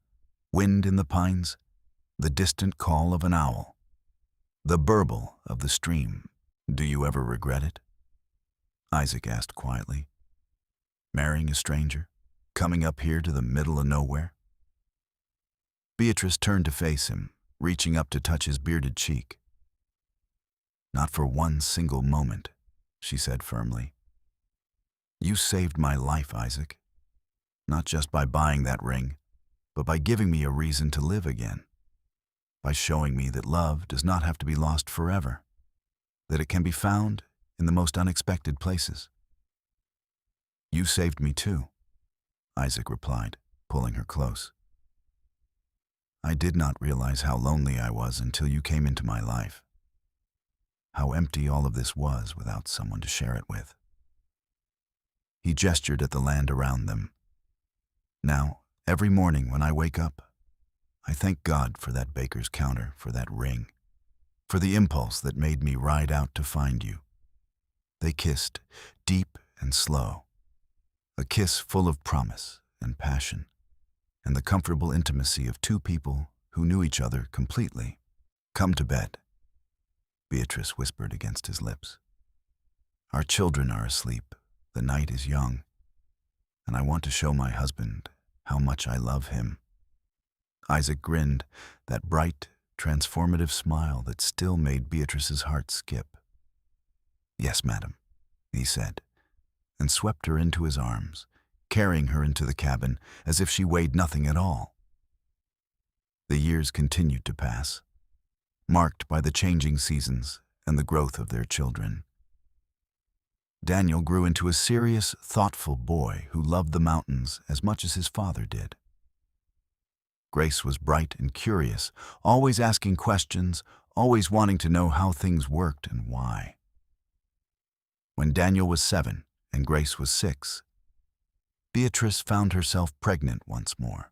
wind in the pines, the distant call of an owl, the burble of the stream. "Do you ever regret it?" Isaac asked quietly. "Marrying a stranger, coming up here to the middle of nowhere?" Beatrice turned to face him, reaching up to touch his bearded cheek. "Not for one single moment," she said firmly. "You saved my life, Isaac, not just by buying that ring, but by giving me a reason to live again, by showing me that love does not have to be lost forever, that it can be found in the most unexpected places." "You saved me too," Isaac replied, pulling her close. "I did not realize how lonely I was until you came into my life, how empty all of this was without someone to share it with." He gestured at the land around them. "Now, every morning when I wake up, I thank God for that baker's counter, for that ring, for the impulse that made me ride out to find you." They kissed, deep and slow, a kiss full of promise and passion. and the comfortable intimacy of two people who knew each other completely. "Come to bed," Beatrice whispered against his lips. "Our children are asleep, the night is young, and I want to show my husband how much I love him." Isaac grinned, that bright, transformative smile that still made Beatrice's heart skip. "Yes, madam," he said, and swept her into his arms, carrying her into the cabin as if she weighed nothing at all. The years continued to pass, marked by the changing seasons and the growth of their children. Daniel grew into a serious, thoughtful boy who loved the mountains as much as his father did. Grace was bright and curious, always asking questions, always wanting to know how things worked and why. When Daniel was 7 and Grace was 6, Beatrice found herself pregnant once more.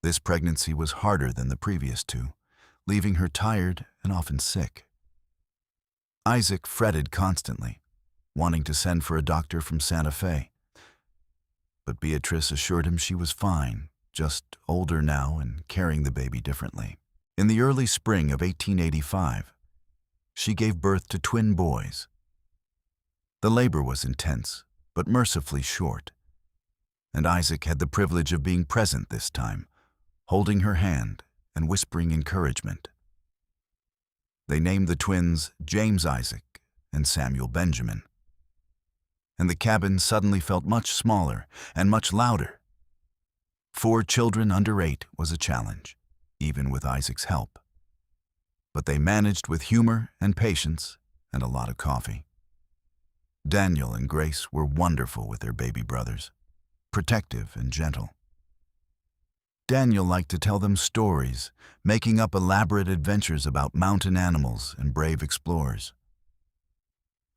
This pregnancy was harder than the previous two, leaving her tired and often sick. Isaac fretted constantly, wanting to send for a doctor from Santa Fe. But Beatrice assured him she was fine, just older now and carrying the baby differently. In the early spring of 1885, she gave birth to twin boys. The labor was intense, but mercifully short, and Isaac had the privilege of being present this time, holding her hand and whispering encouragement. They named the twins James Isaac and Samuel Benjamin, and the cabin suddenly felt much smaller and much louder. 4 children under 8 was a challenge, even with Isaac's help. But they managed with humor and patience and a lot of coffee. Daniel and Grace were wonderful with their baby brothers, protective and gentle. Daniel liked to tell them stories, making up elaborate adventures about mountain animals and brave explorers.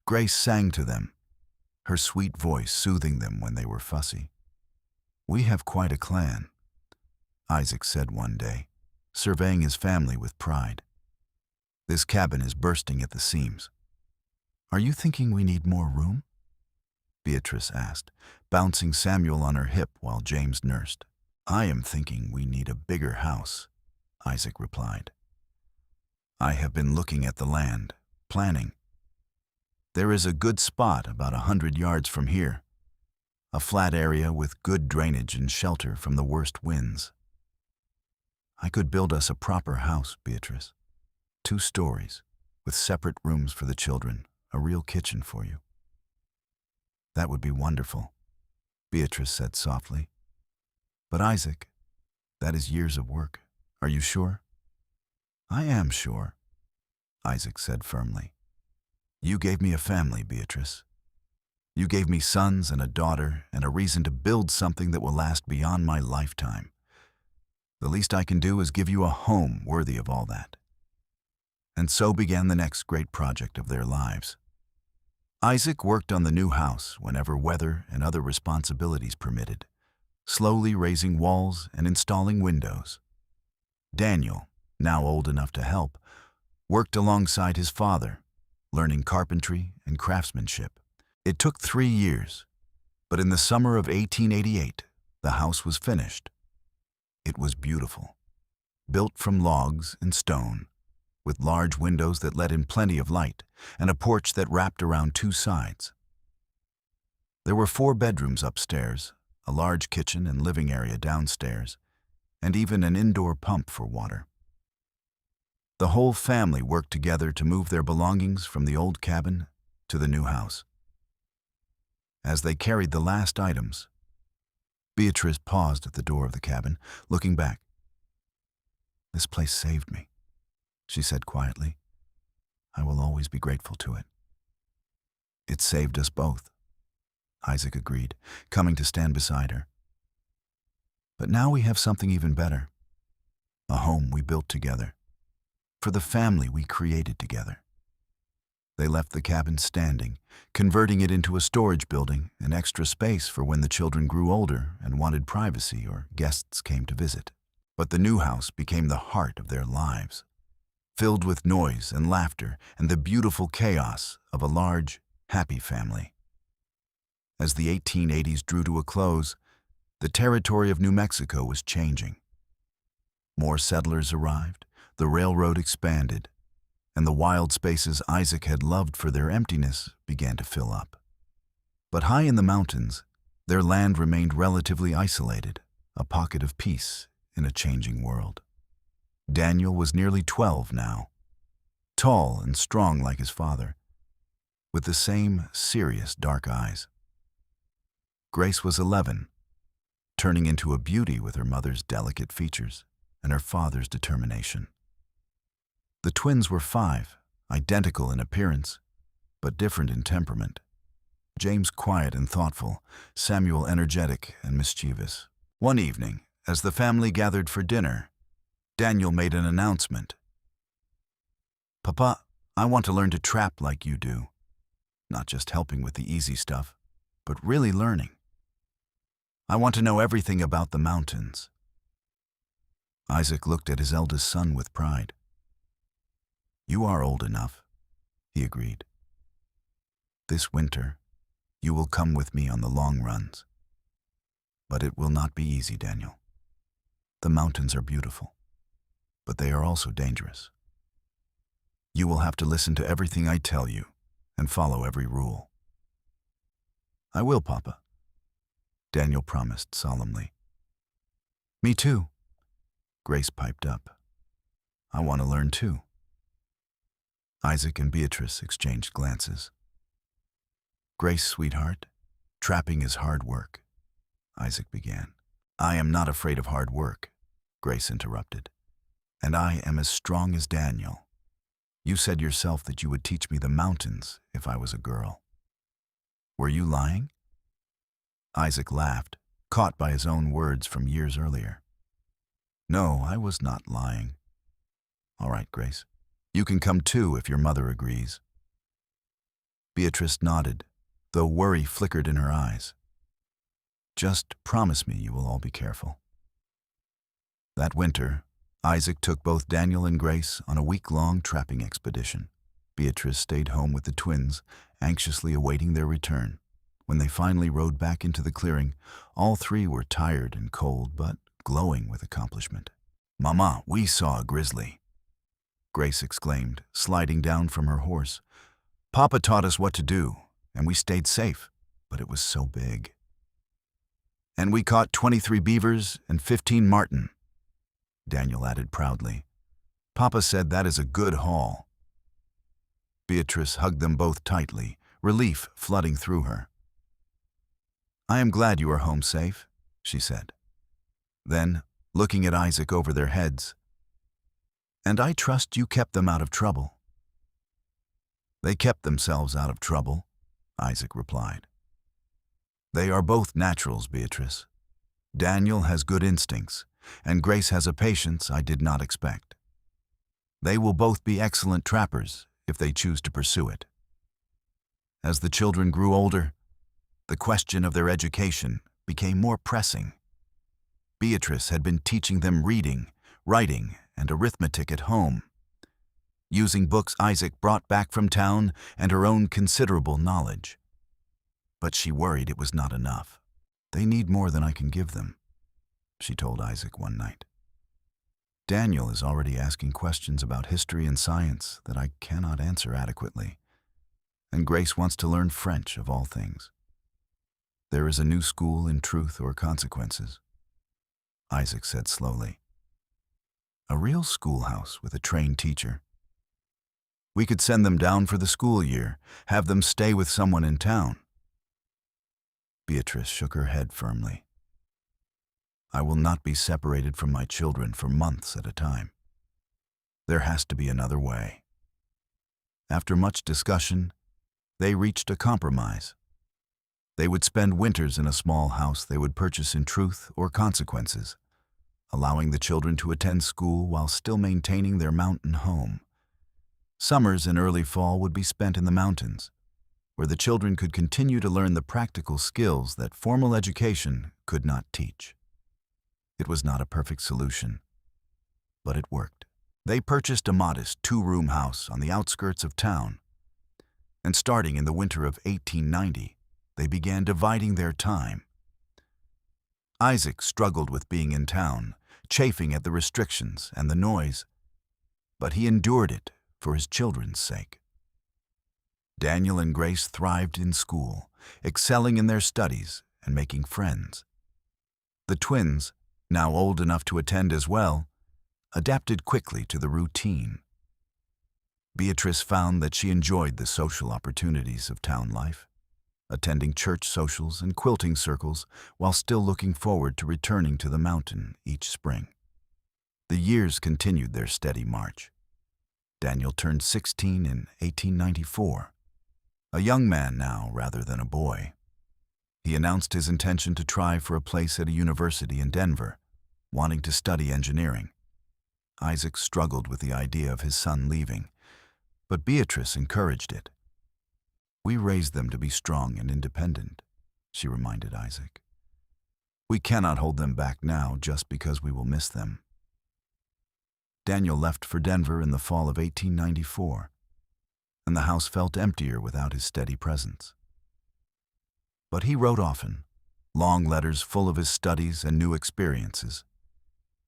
Grace sang to them, her sweet voice soothing them when they were fussy. "We have quite a clan," Isaac said one day, surveying his family with pride. "This cabin is bursting at the seams. Are you thinking we need more room?" Beatrice asked, bouncing Samuel on her hip while James nursed. "I am thinking we need a bigger house," Isaac replied. "I have been looking at the land, planning. There is a good spot about 100 yards from here, a flat area with good drainage and shelter from the worst winds. I could build us a proper house, Beatrice. 2 stories, with separate rooms for the children, a real kitchen for you." "That would be wonderful," Beatrice said softly. "But Isaac, that is years of work. Are you sure?" "I am sure," Isaac said firmly. "You gave me a family, Beatrice. You gave me sons and a daughter and a reason to build something that will last beyond my lifetime. The least I can do is give you a home worthy of all that." And so began the next great project of their lives. Isaac worked on the new house whenever weather and other responsibilities permitted, slowly raising walls and installing windows. Daniel, now old enough to help, worked alongside his father, learning carpentry and craftsmanship. It took 3 years, but in the summer of 1888, the house was finished. It was beautiful, built from logs and stone, with large windows that let in plenty of light and a porch that wrapped around 2 sides. There were 4 bedrooms upstairs, a large kitchen and living area downstairs, and even an indoor pump for water. The whole family worked together to move their belongings from the old cabin to the new house. As they carried the last items, Beatrice paused at the door of the cabin, looking back. "This place saved me," she said quietly. "I will always be grateful to it." "It saved us both," Isaac agreed, coming to stand beside her. "But now we have something even better, a home we built together, for the family we created together." They left the cabin standing, converting it into a storage building and extra space for when the children grew older and wanted privacy or guests came to visit. But the new house became the heart of their lives, filled with noise and laughter and the beautiful chaos of a large, happy family. As the 1880s drew to a close, The territory of New Mexico was changing. More settlers arrived, the railroad expanded, and the wild spaces Isaac had loved for their emptiness began to fill up. But high in the mountains, their land remained relatively isolated, a pocket of peace in a changing world. Daniel was nearly 12 now, tall and strong like his father, with the same serious dark eyes. Grace was 11, turning into a beauty with her mother's delicate features and her father's determination. The twins were 5, identical in appearance, but different in temperament. James quiet and thoughtful, Samuel energetic and mischievous. One evening, as the family gathered for dinner, Daniel made an announcement. "Papa, I want to learn to trap like you do. Not just helping with the easy stuff, but really learning. I want to know everything about the mountains." Isaac looked at his eldest son with pride. "You are old enough," he agreed. "This winter, you will come with me on the long runs. But it will not be easy, Daniel. The mountains are beautiful, but they are also dangerous. You will have to listen to everything I tell you and follow every rule." "I will, Papa," Daniel promised solemnly. "Me too," Grace piped up. "I want to learn too." Isaac and Beatrice exchanged glances. "Grace, sweetheart, trapping is hard work," Isaac began. "I am not afraid of hard work," Grace interrupted. "And I am as strong as Daniel. You said yourself that you would teach me the mountains if I was a girl. Were you lying?" Isaac laughed, caught by his own words from years earlier. "No, I was not lying." "All right, Grace. You can come too if your mother agrees." Beatrice nodded, though worry flickered in her eyes. "Just promise me you will all be careful." That winter, Isaac took both Daniel and Grace on a week-long trapping expedition. Beatrice stayed home with the twins, anxiously awaiting their return. When they finally rode back into the clearing, all 3 were tired and cold, but glowing with accomplishment. "Mama, we saw a grizzly," Grace exclaimed, sliding down from her horse. "Papa taught us what to do, and we stayed safe, but it was so big. And we caught 23 beavers and 15 marten," Daniel added proudly. "Papa said that is a good haul." Beatrice hugged them both tightly, relief flooding through her. "I am glad you are home safe," she said. Then, looking at Isaac over their heads, "And I trust you kept them out of trouble." "They kept themselves out of trouble," Isaac replied. "They are both naturals, Beatrice. Daniel has good instincts, and Grace has a patience I did not expect. They will both be excellent trappers if they choose to pursue it." As the children grew older, the question of their education became more pressing. Beatrice had been teaching them reading, writing, and arithmetic at home, using books Isaac brought back from town and her own considerable knowledge. But she worried it was not enough. "They need more than I can give them," she told Isaac one night. "Daniel is already asking questions about history and science that I cannot answer adequately, and Grace wants to learn French of all things. There is a new school in truth or consequences," Isaac said slowly. "A real schoolhouse with a trained teacher. We could send them down for the school year, have them stay with someone in town." Beatrice shook her head firmly. "I will not be separated from my children for months at a time. There has to be another way." After much discussion, they reached a compromise. They would spend winters in a small house they would purchase in truth or consequences, allowing the children to attend school while still maintaining their mountain home. Summers and early fall would be spent in the mountains, where the children could continue to learn the practical skills that formal education could not teach. It was not a perfect solution, but it worked. They purchased a modest 2-room house on the outskirts of town, and starting in the winter of 1890, they began dividing their time. Isaac struggled with being in town, chafing at the restrictions and the noise, but he endured it for his children's sake. Daniel and Grace thrived in school, excelling in their studies and making friends. The twins, now old enough to attend as well, adapted quickly to the routine. Beatrice found that she enjoyed the social opportunities of town life, attending church socials and quilting circles while still looking forward to returning to the mountain each spring. The years continued their steady march. Daniel turned 16 in 1894, a young man now rather than a boy. He announced his intention to try for a place at a university in Denver, wanting to study engineering. Isaac struggled with the idea of his son leaving, but Beatrice encouraged it. "We raised them to be strong and independent," she reminded Isaac. "We cannot hold them back now just because we will miss them." Daniel left for Denver in the fall of 1894, and the house felt emptier without his steady presence. But he wrote often, long letters full of his studies and new experiences,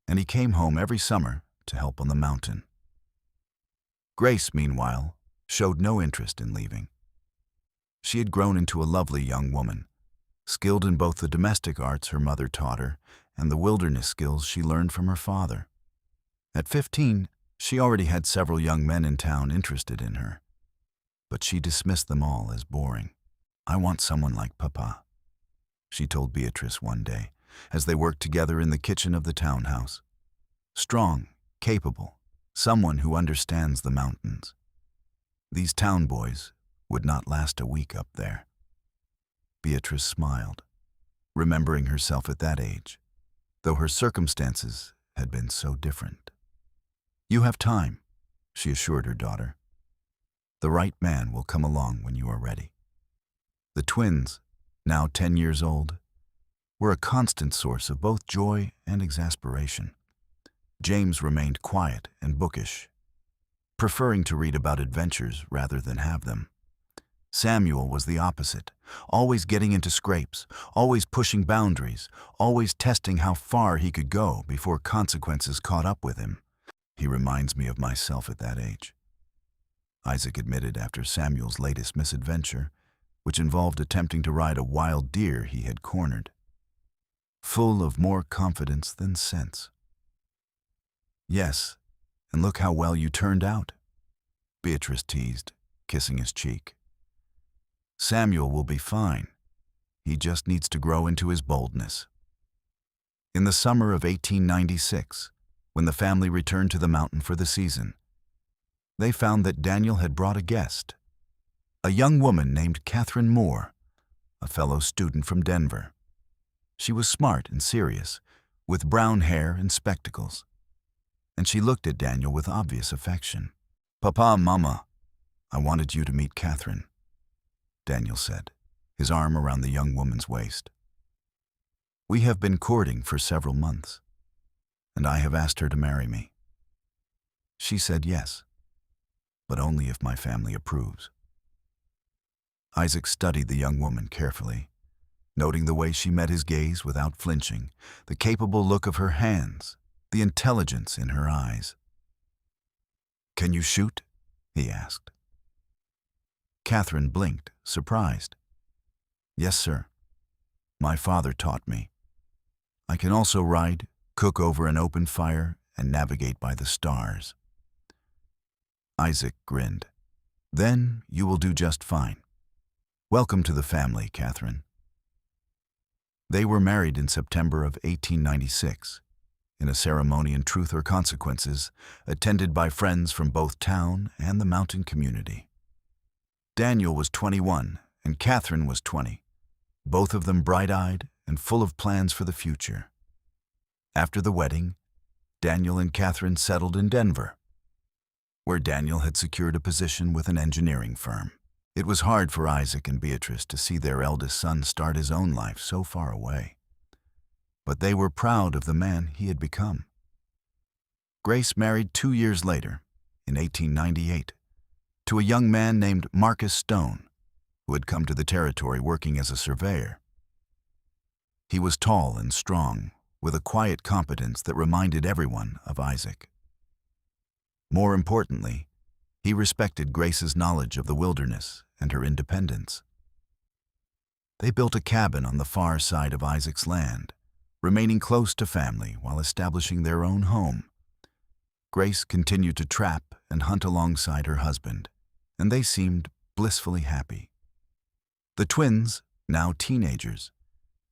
and he came home every summer to help on the mountain. Grace, meanwhile, showed no interest in leaving. She had grown into a lovely young woman, skilled in both the domestic arts her mother taught her and the wilderness skills she learned from her father. At 15, she already had several young men in town interested in her, but she dismissed them all as boring. "I want someone like Papa," she told Beatrice one day, as they worked together in the kitchen of the townhouse. "Strong, capable, someone who understands the mountains." These town boys would not last a week up there. Beatrice smiled, remembering herself at that age, though her circumstances had been so different. "You have time," she assured her daughter. "The right man will come along when you are ready." The twins, now 10 years old, were a constant source of both joy and exasperation. James remained quiet and bookish, preferring to read about adventures rather than have them. Samuel was the opposite, always getting into scrapes, always pushing boundaries, always testing how far he could go before consequences caught up with him. "He reminds me of myself at that age," Isaac admitted after Samuel's latest misadventure, which involved attempting to ride a wild deer he had cornered. "Full of more confidence than sense." "Yes, and look how well you turned out," Beatrice teased, kissing his cheek. "Samuel will be fine. He just needs to grow into his boldness." In the summer of 1896, when the family returned to the mountain for the season, they found that Daniel had brought a guest, a young woman named Catherine Moore, a fellow student from Denver. She was smart and serious, with brown hair and spectacles, and she looked at Daniel with obvious affection. "Papa, Mama, I wanted you to meet Catherine," Daniel said, his arm around the young woman's waist. "We have been courting for several months, and I have asked her to marry me. She said yes, but only if my family approves." Isaac studied the young woman carefully, noting the way she met his gaze without flinching, the capable look of her hands, the intelligence in her eyes. "Can you shoot?" he asked. Catherine blinked, surprised. "Yes, sir. My father taught me. I can also ride, cook over an open fire, and navigate by the stars." Isaac grinned. "Then you will do just fine. Welcome to the family, Catherine." They were married in September of 1896, in a ceremony in Truth or Consequences, attended by friends from both town and the mountain community. Daniel was 21 and Catherine was 20, both of them bright-eyed and full of plans for the future. After the wedding, Daniel and Catherine settled in Denver, where Daniel had secured a position with an engineering firm. It was hard for Isaac and Beatrice to see their eldest son start his own life so far away, but they were proud of the man he had become. Grace married 2 years later, in 1898, to a young man named Marcus Stone, who had come to the territory working as a surveyor. He was tall and strong, with a quiet competence that reminded everyone of Isaac. More importantly, he respected Grace's knowledge of the wilderness and her independence. They built a cabin on the far side of Isaac's land, remaining close to family while establishing their own home. Grace continued to trap and hunt alongside her husband, and they seemed blissfully happy. The twins, now teenagers,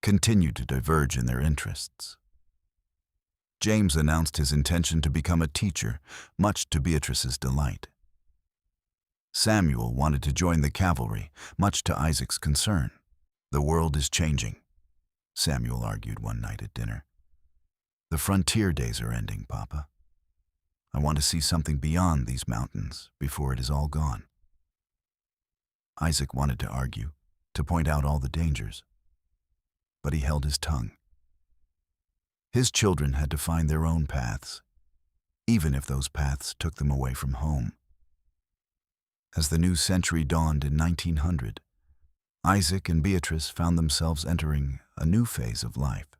continued to diverge in their interests. James announced his intention to become a teacher, much to Beatrice's delight. Samuel wanted to join the cavalry, much to Isaac's concern. "The world is changing," Samuel argued one night at dinner. "The frontier days are ending, Papa. I want to see something beyond these mountains before it is all gone." Isaac wanted to argue, to point out all the dangers, but he held his tongue. His children had to find their own paths, even if those paths took them away from home. As the new century dawned in 1900, Isaac and Beatrice found themselves entering a new phase of life.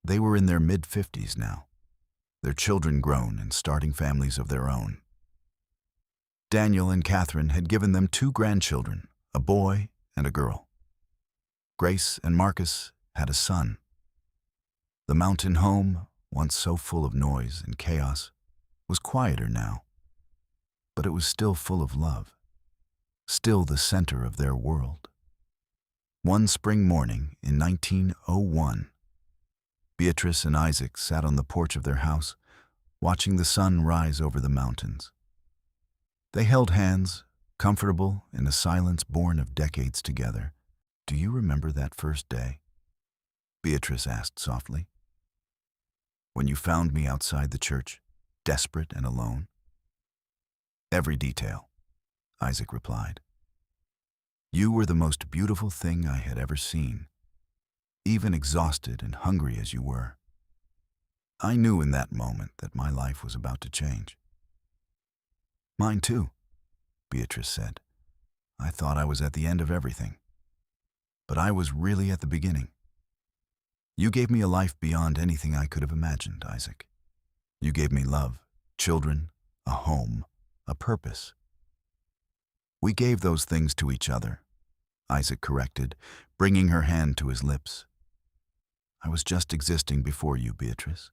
They were in their mid-50s now, their children grown and starting families of their own. Daniel and Catherine had given them 2 grandchildren, a boy and a girl. Grace and Marcus had a son. The mountain home, once so full of noise and chaos, was quieter now, but it was still full of love, still the center of their world. One spring morning in 1901, Beatrice and Isaac sat on the porch of their house, watching the sun rise over the mountains. They held hands, comfortable in a silence born of decades together. "Do you remember that first day?" Beatrice asked softly. "When you found me outside the church, desperate and alone?" "Every detail," Isaac replied. "You were the most beautiful thing I had ever seen, even exhausted and hungry as you were. I knew in that moment that my life was about to change." "Mine too," Beatrice said. "I thought I was at the end of everything. But I was really at the beginning. You gave me a life beyond anything I could have imagined, Isaac. You gave me love, children, a home, a purpose." "We gave those things to each other," Isaac corrected, bringing her hand to his lips. "I was just existing before you, Beatrice.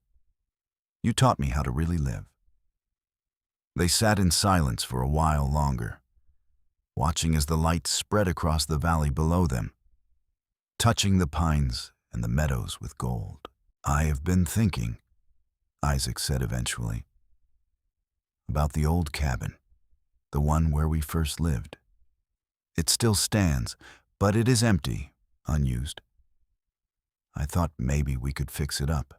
You taught me how to really live." They sat in silence for a while longer, watching as the light spread across the valley below them, touching the pines and the meadows with gold. "I have been thinking," Isaac said eventually, "about the old cabin, the one where we first lived. It still stands, but it is empty, unused. I thought maybe we could fix it up,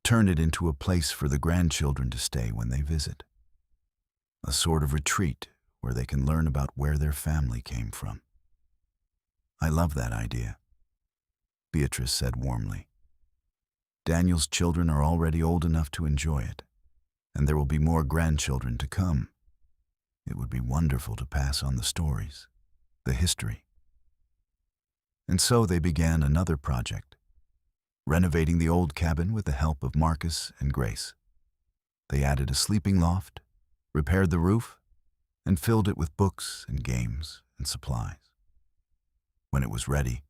turn it into a place for the grandchildren to stay when they visit. A sort of retreat where they can learn about where their family came from." "I love that idea," Beatrice said warmly. "Daniel's children are already old enough to enjoy it, and there will be more grandchildren to come. It would be wonderful to pass on the stories, the history." And so they began another project, renovating the old cabin with the help of Marcus and Grace. They added a sleeping loft, repaired the roof, and filled it with books and games and supplies. When it was ready,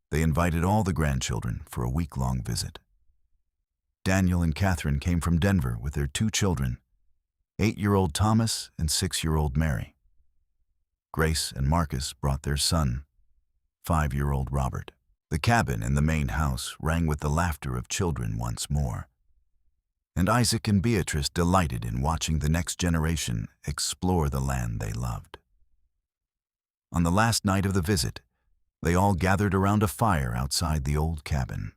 they invited all the grandchildren for a week-long visit. Daniel and Catherine came from Denver with their 2 children, 8-year-old Thomas and 6-year-old Mary. Grace and Marcus brought their son, 5-year-old Robert. The cabin in the main house rang with the laughter of children once more, and Isaac and Beatrice delighted in watching the next generation explore the land they loved. On the last night of the visit, they all gathered around a fire outside the old cabin.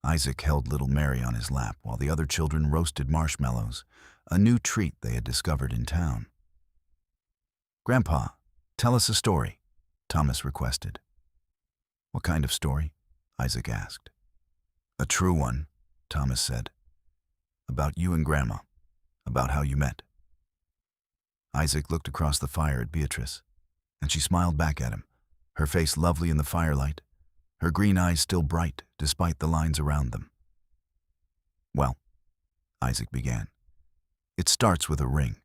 Isaac held little Mary on his lap while the other children roasted marshmallows, a new treat they had discovered in town. "Grandpa, tell us a story," Thomas requested. "What kind of story?" Isaac asked. "A true one," Thomas said. "About you and Grandma, about how you met." Isaac looked across the fire at Beatrice, and she smiled back at him, her face lovely in the firelight, her green eyes still bright despite the lines around them. "Well," Isaac began, "it starts with a ring."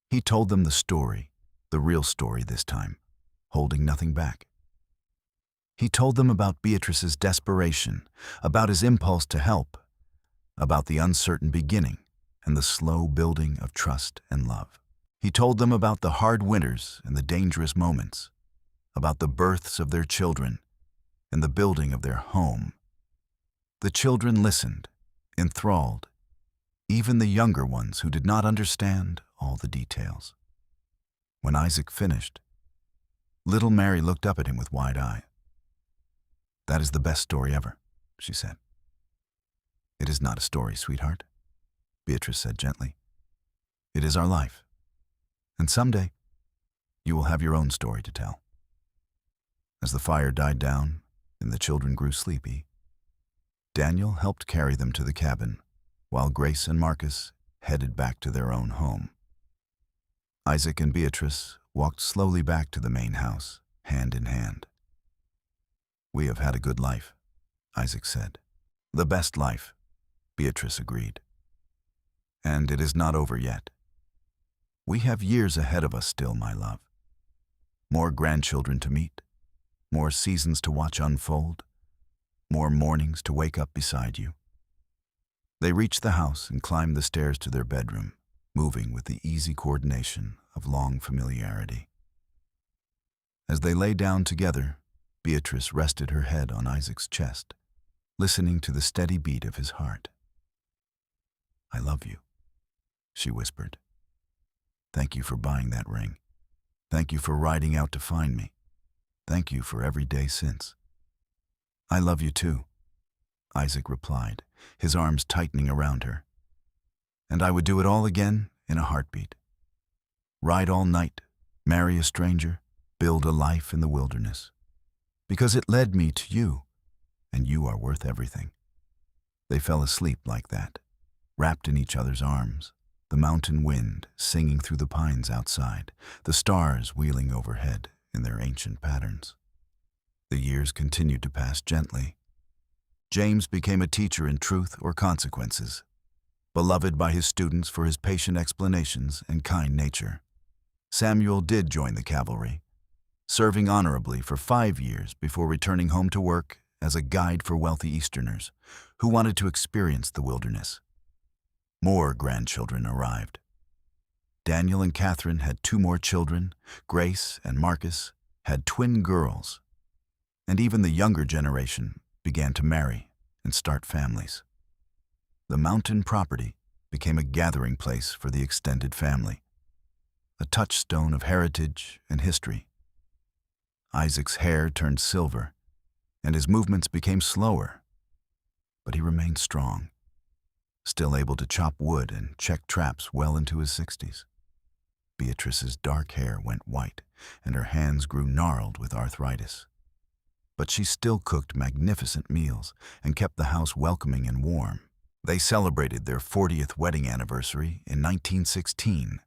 He told them the story, the real story this time, holding nothing back. He told them about Beatrice's desperation, about his impulse to help, about the uncertain beginning and the slow building of trust and love. He told them about the hard winters and the dangerous moments, about the births of their children and the building of their home. The children listened, enthralled, even the younger ones who did not understand all the details. When Isaac finished, little Mary looked up at him with wide eyes. "That is the best story ever," she said. "It is not a story, sweetheart," Beatrice said gently. "It is our life. And someday, you will have your own story to tell." As the fire died down and the children grew sleepy, Daniel helped carry them to the cabin, while Grace and Marcus headed back to their own home. Isaac and Beatrice walked slowly back to the main house, hand in hand. "We have had a good life," Isaac said. "The best life," Beatrice agreed. "And it is not over yet. We have years ahead of us still, my love. More grandchildren to meet, more seasons to watch unfold, more mornings to wake up beside you." They reached the house and climbed the stairs to their bedroom, moving with the easy coordination of long familiarity. As they lay down together, Beatrice rested her head on Isaac's chest, listening to the steady beat of his heart. "I love you," she whispered. "Thank you for buying that ring. Thank you for riding out to find me. Thank you for every day since." "I love you too," Isaac replied, his arms tightening around her. "And I would do it all again in a heartbeat. Ride all night, marry a stranger, build a life in the wilderness. Because it led me to you, and you are worth everything." They fell asleep like that, wrapped in each other's arms, the mountain wind singing through the pines outside, the stars wheeling overhead in their ancient patterns. The years continued to pass gently. James became a teacher in truth or consequences, beloved by his students for his patient explanations and kind nature. Samuel did join the cavalry, serving honorably for 5 years before returning home to work as a guide for wealthy Easterners who wanted to experience the wilderness. More grandchildren arrived. Daniel and Catherine had 2 more children. Grace and Marcus had twin girls. And even the younger generation began to marry and start families. The mountain property became a gathering place for the extended family, a touchstone of heritage and history. Isaac's hair turned silver, and his movements became slower, but he remained strong, still able to chop wood and check traps well into his 60s. Beatrice's dark hair went white, and her hands grew gnarled with arthritis. But she still cooked magnificent meals and kept the house welcoming and warm. They celebrated their 40th wedding anniversary in 1916,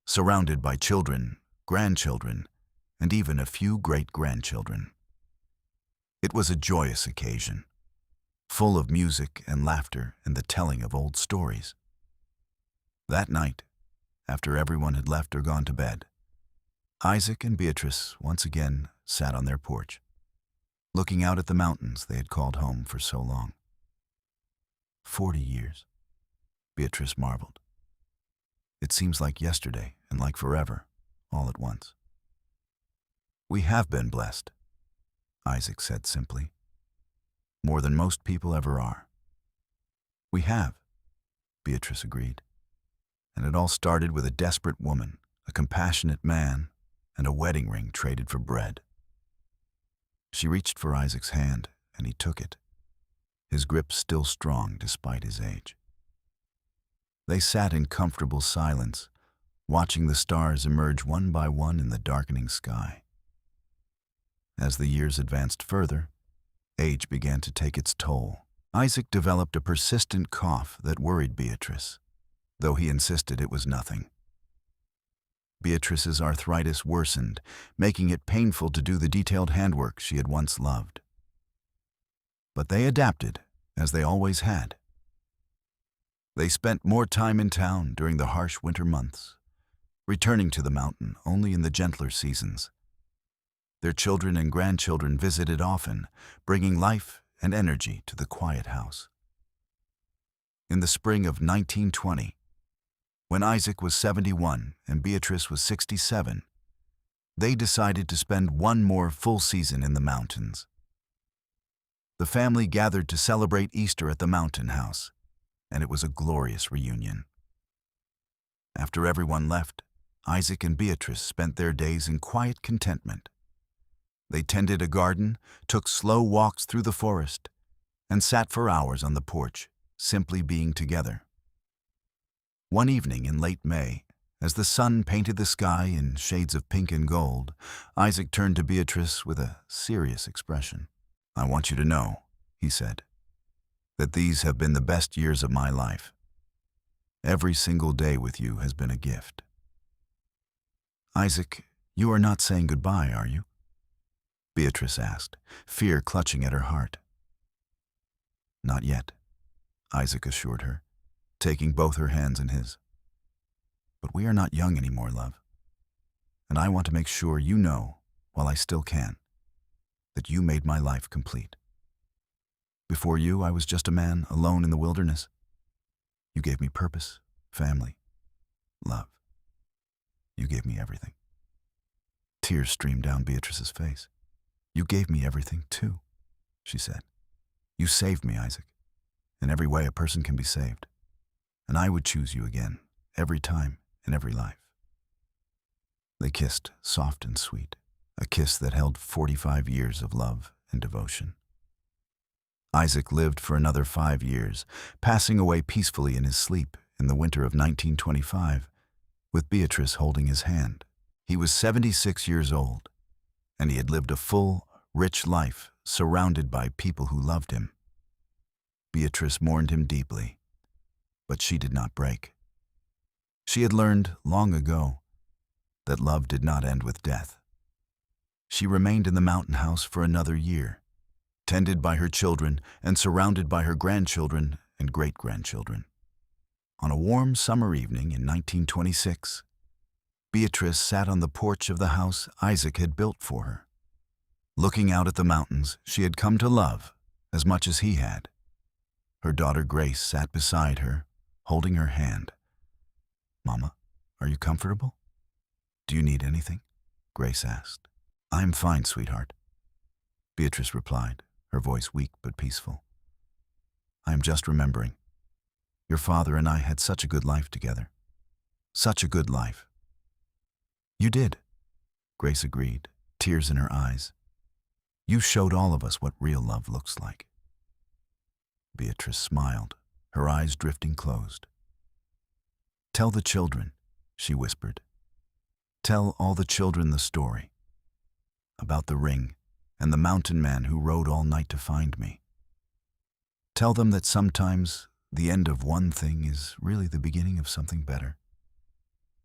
surrounded by children, grandchildren, and even a few great-grandchildren. It was a joyous occasion, full of music and laughter and the telling of old stories. That night, after everyone had left or gone to bed, Isaac and Beatrice once again sat on their porch, looking out at the mountains they had called home for so long. 40 years, Beatrice marveled. It seems like yesterday and like forever, all at once. "We have been blessed," Isaac said simply. "More than most people ever are." "We have," Beatrice agreed. "And it all started with a desperate woman, a compassionate man, and a wedding ring traded for bread." She reached for Isaac's hand, and he took it, his grip still strong despite his age. They sat in comfortable silence, watching the stars emerge one by one in the darkening sky. As the years advanced further, age began to take its toll. Isaac developed a persistent cough that worried Beatrice, though he insisted it was nothing. Beatrice's arthritis worsened, making it painful to do the detailed handwork she had once loved. But they adapted, as they always had. They spent more time in town during the harsh winter months, returning to the mountain only in the gentler seasons. Their children and grandchildren visited often, bringing life and energy to the quiet house. In the spring of 1920, when Isaac was 71 and Beatrice was 67, they decided to spend one more full season in the mountains. The family gathered to celebrate Easter at the mountain house, and it was a glorious reunion. After everyone left, Isaac and Beatrice spent their days in quiet contentment. They tended a garden, took slow walks through the forest, and sat for hours on the porch, simply being together. One evening in late May, as the sun painted the sky in shades of pink and gold, Isaac turned to Beatrice with a serious expression. "I want you to know," he said, "that these have been the best years of my life. Every single day with you has been a gift." "Isaac, you are not saying goodbye, are you?" Beatrice asked, fear clutching at her heart. "Not yet," Isaac assured her, taking both her hands in his. "But we are not young anymore, love. And I want to make sure you know, while I still can, that you made my life complete. Before you, I was just a man alone in the wilderness. You gave me purpose, family, love. You gave me everything." Tears streamed down Beatrice's face. "You gave me everything, too," she said. "You saved me, Isaac, in every way a person can be saved. And I would choose you again, every time, in every life." They kissed, soft and sweet, a kiss that held 45 years of love and devotion. Isaac lived for another 5 years, passing away peacefully in his sleep in the winter of 1925, with Beatrice holding his hand. He was 76 years old, and he had lived a full, rich life surrounded by people who loved him. Beatrice mourned him deeply, but she did not break. She had learned long ago that love did not end with death. She remained in the mountain house for another year, tended by her children and surrounded by her grandchildren and great-grandchildren. On a warm summer evening in 1926, Beatrice sat on the porch of the house Isaac had built for her. Looking out at the mountains she had come to love as much as he had. Her daughter Grace sat beside her, holding her hand. "Mama, are you comfortable? Do you need anything?" Grace asked. "I'm fine, sweetheart," Beatrice replied, her voice weak but peaceful. "I am just remembering. Your father and I had such a good life together. Such a good life." "You did," Grace agreed, tears in her eyes. "You showed all of us what real love looks like." Beatrice smiled, her eyes drifting closed. "Tell the children," she whispered. "Tell all the children the story about the ring and the mountain man who rode all night to find me. Tell them that sometimes the end of one thing is really the beginning of something better.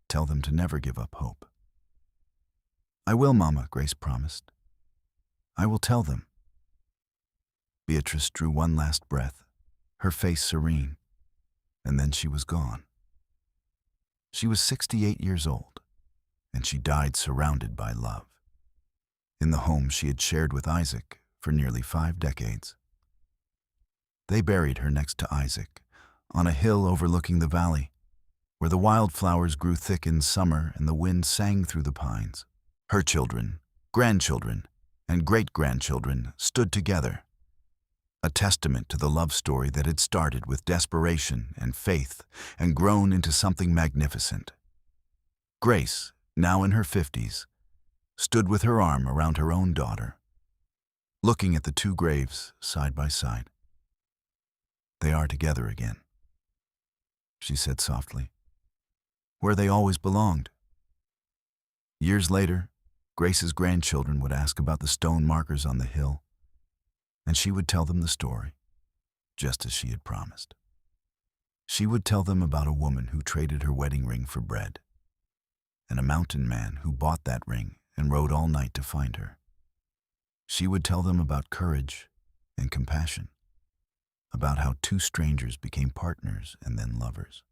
Tell them to never give up hope." "I will, Mama," Grace promised. "I will tell them." Beatrice drew one last breath, her face serene, and then she was gone. She was 68 years old, and she died surrounded by love, in the home she had shared with Isaac for nearly 5 decades. They buried her next to Isaac, on a hill overlooking the valley, where the wildflowers grew thick in summer and the wind sang through the pines. Her children, grandchildren, and great-grandchildren stood together, a testament to the love story that had started with desperation and faith and grown into something magnificent. Grace, now in her 50s, stood with her arm around her own daughter, looking at the two graves side by side. "They are together again," she said softly, "where they always belonged." Years later, Grace's grandchildren would ask about the stone markers on the hill, and she would tell them the story, just as she had promised. She would tell them about a woman who traded her wedding ring for bread, and a mountain man who bought that ring and rode all night to find her. She would tell them about courage and compassion, about how two strangers became partners and then lovers,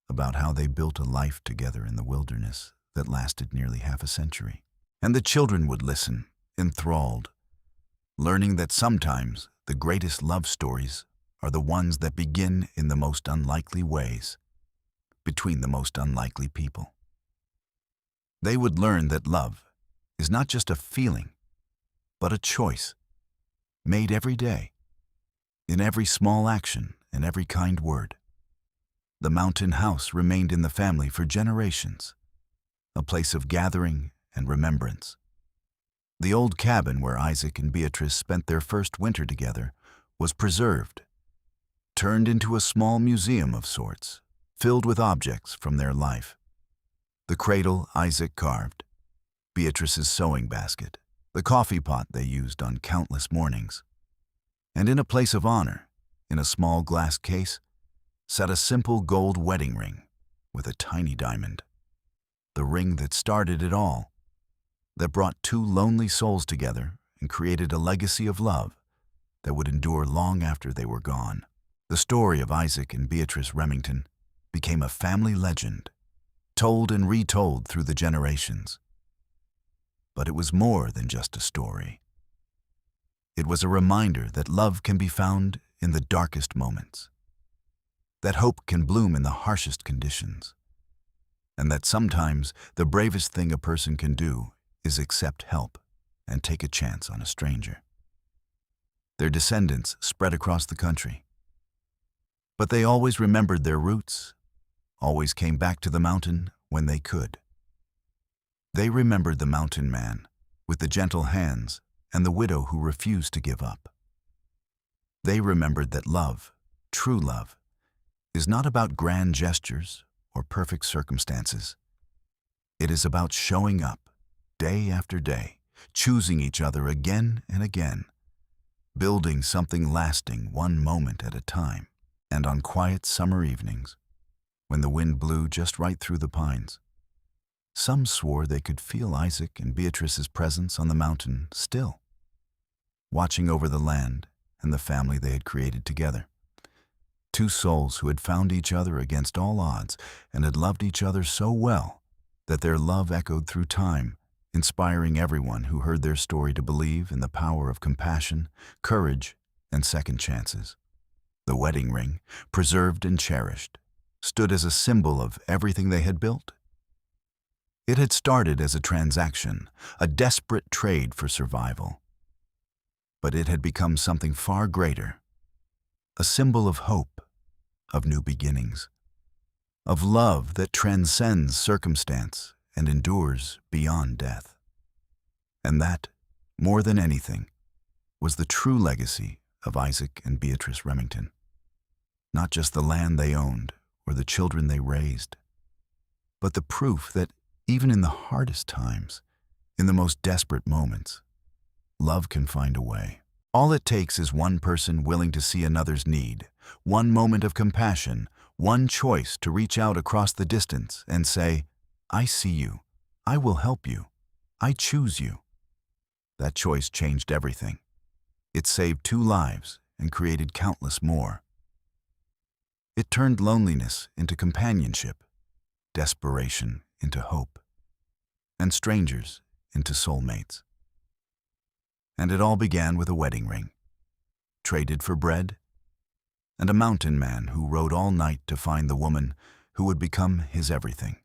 about how they built a life together in the wilderness that lasted nearly half a century. And the children would listen, enthralled, learning that sometimes the greatest love stories are the ones that begin in the most unlikely ways, between the most unlikely people. They would learn that love is not just a feeling, but a choice, made every day, in every small action and every kind word. The mountain house remained in the family for generations, a place of gathering and remembrance. The old cabin where Isaac and Beatrice spent their first winter together was preserved, turned into a small museum of sorts, filled with objects from their life. The cradle Isaac carved, Beatrice's sewing basket, the coffee pot they used on countless mornings. And in a place of honor, in a small glass case, sat a simple gold wedding ring with a tiny diamond. The ring that started it all, that brought two lonely souls together and created a legacy of love that would endure long after they were gone. The story of Isaac and Beatrice Remington became a family legend, told and retold through the generations. But it was more than just a story. It was a reminder that love can be found in the darkest moments, that hope can bloom in the harshest conditions, and that sometimes the bravest thing a person can do is accept help and take a chance on a stranger. Their descendants spread across the country, but they always remembered their roots, always came back to the mountain when they could. They remembered the mountain man with the gentle hands and the widow who refused to give up. They remembered that love, true love, is not about grand gestures or perfect circumstances. It is about showing up day after day, choosing each other again and again, building something lasting one moment at a time. And on quiet summer evenings, when the wind blew just right through the pines, some swore they could feel Isaac and Beatrice's presence on the mountain still, watching over the land and the family they had created together. Two souls who had found each other against all odds and had loved each other so well that their love echoed through time, inspiring everyone who heard their story to believe in the power of compassion, courage, and second chances. The wedding ring, preserved and cherished, stood as a symbol of everything they had built. It had started as a transaction, a desperate trade for survival. But it had become something far greater, a symbol of hope, of new beginnings, of love that transcends circumstance and endures beyond death. And that, more than anything, was the true legacy of Isaac and Beatrice Remington. Not just the land they owned or the children they raised, but the proof that even in the hardest times, in the most desperate moments, love can find a way. All it takes is one person willing to see another's need, one moment of compassion, one choice to reach out across the distance and say, "I see you, I will help you, I choose you." That choice changed everything. It saved two lives and created countless more. It turned loneliness into companionship, desperation into hope, and strangers into soulmates. And it all began with a wedding ring, traded for bread, and a mountain man who rode all night to find the woman who would become his everything.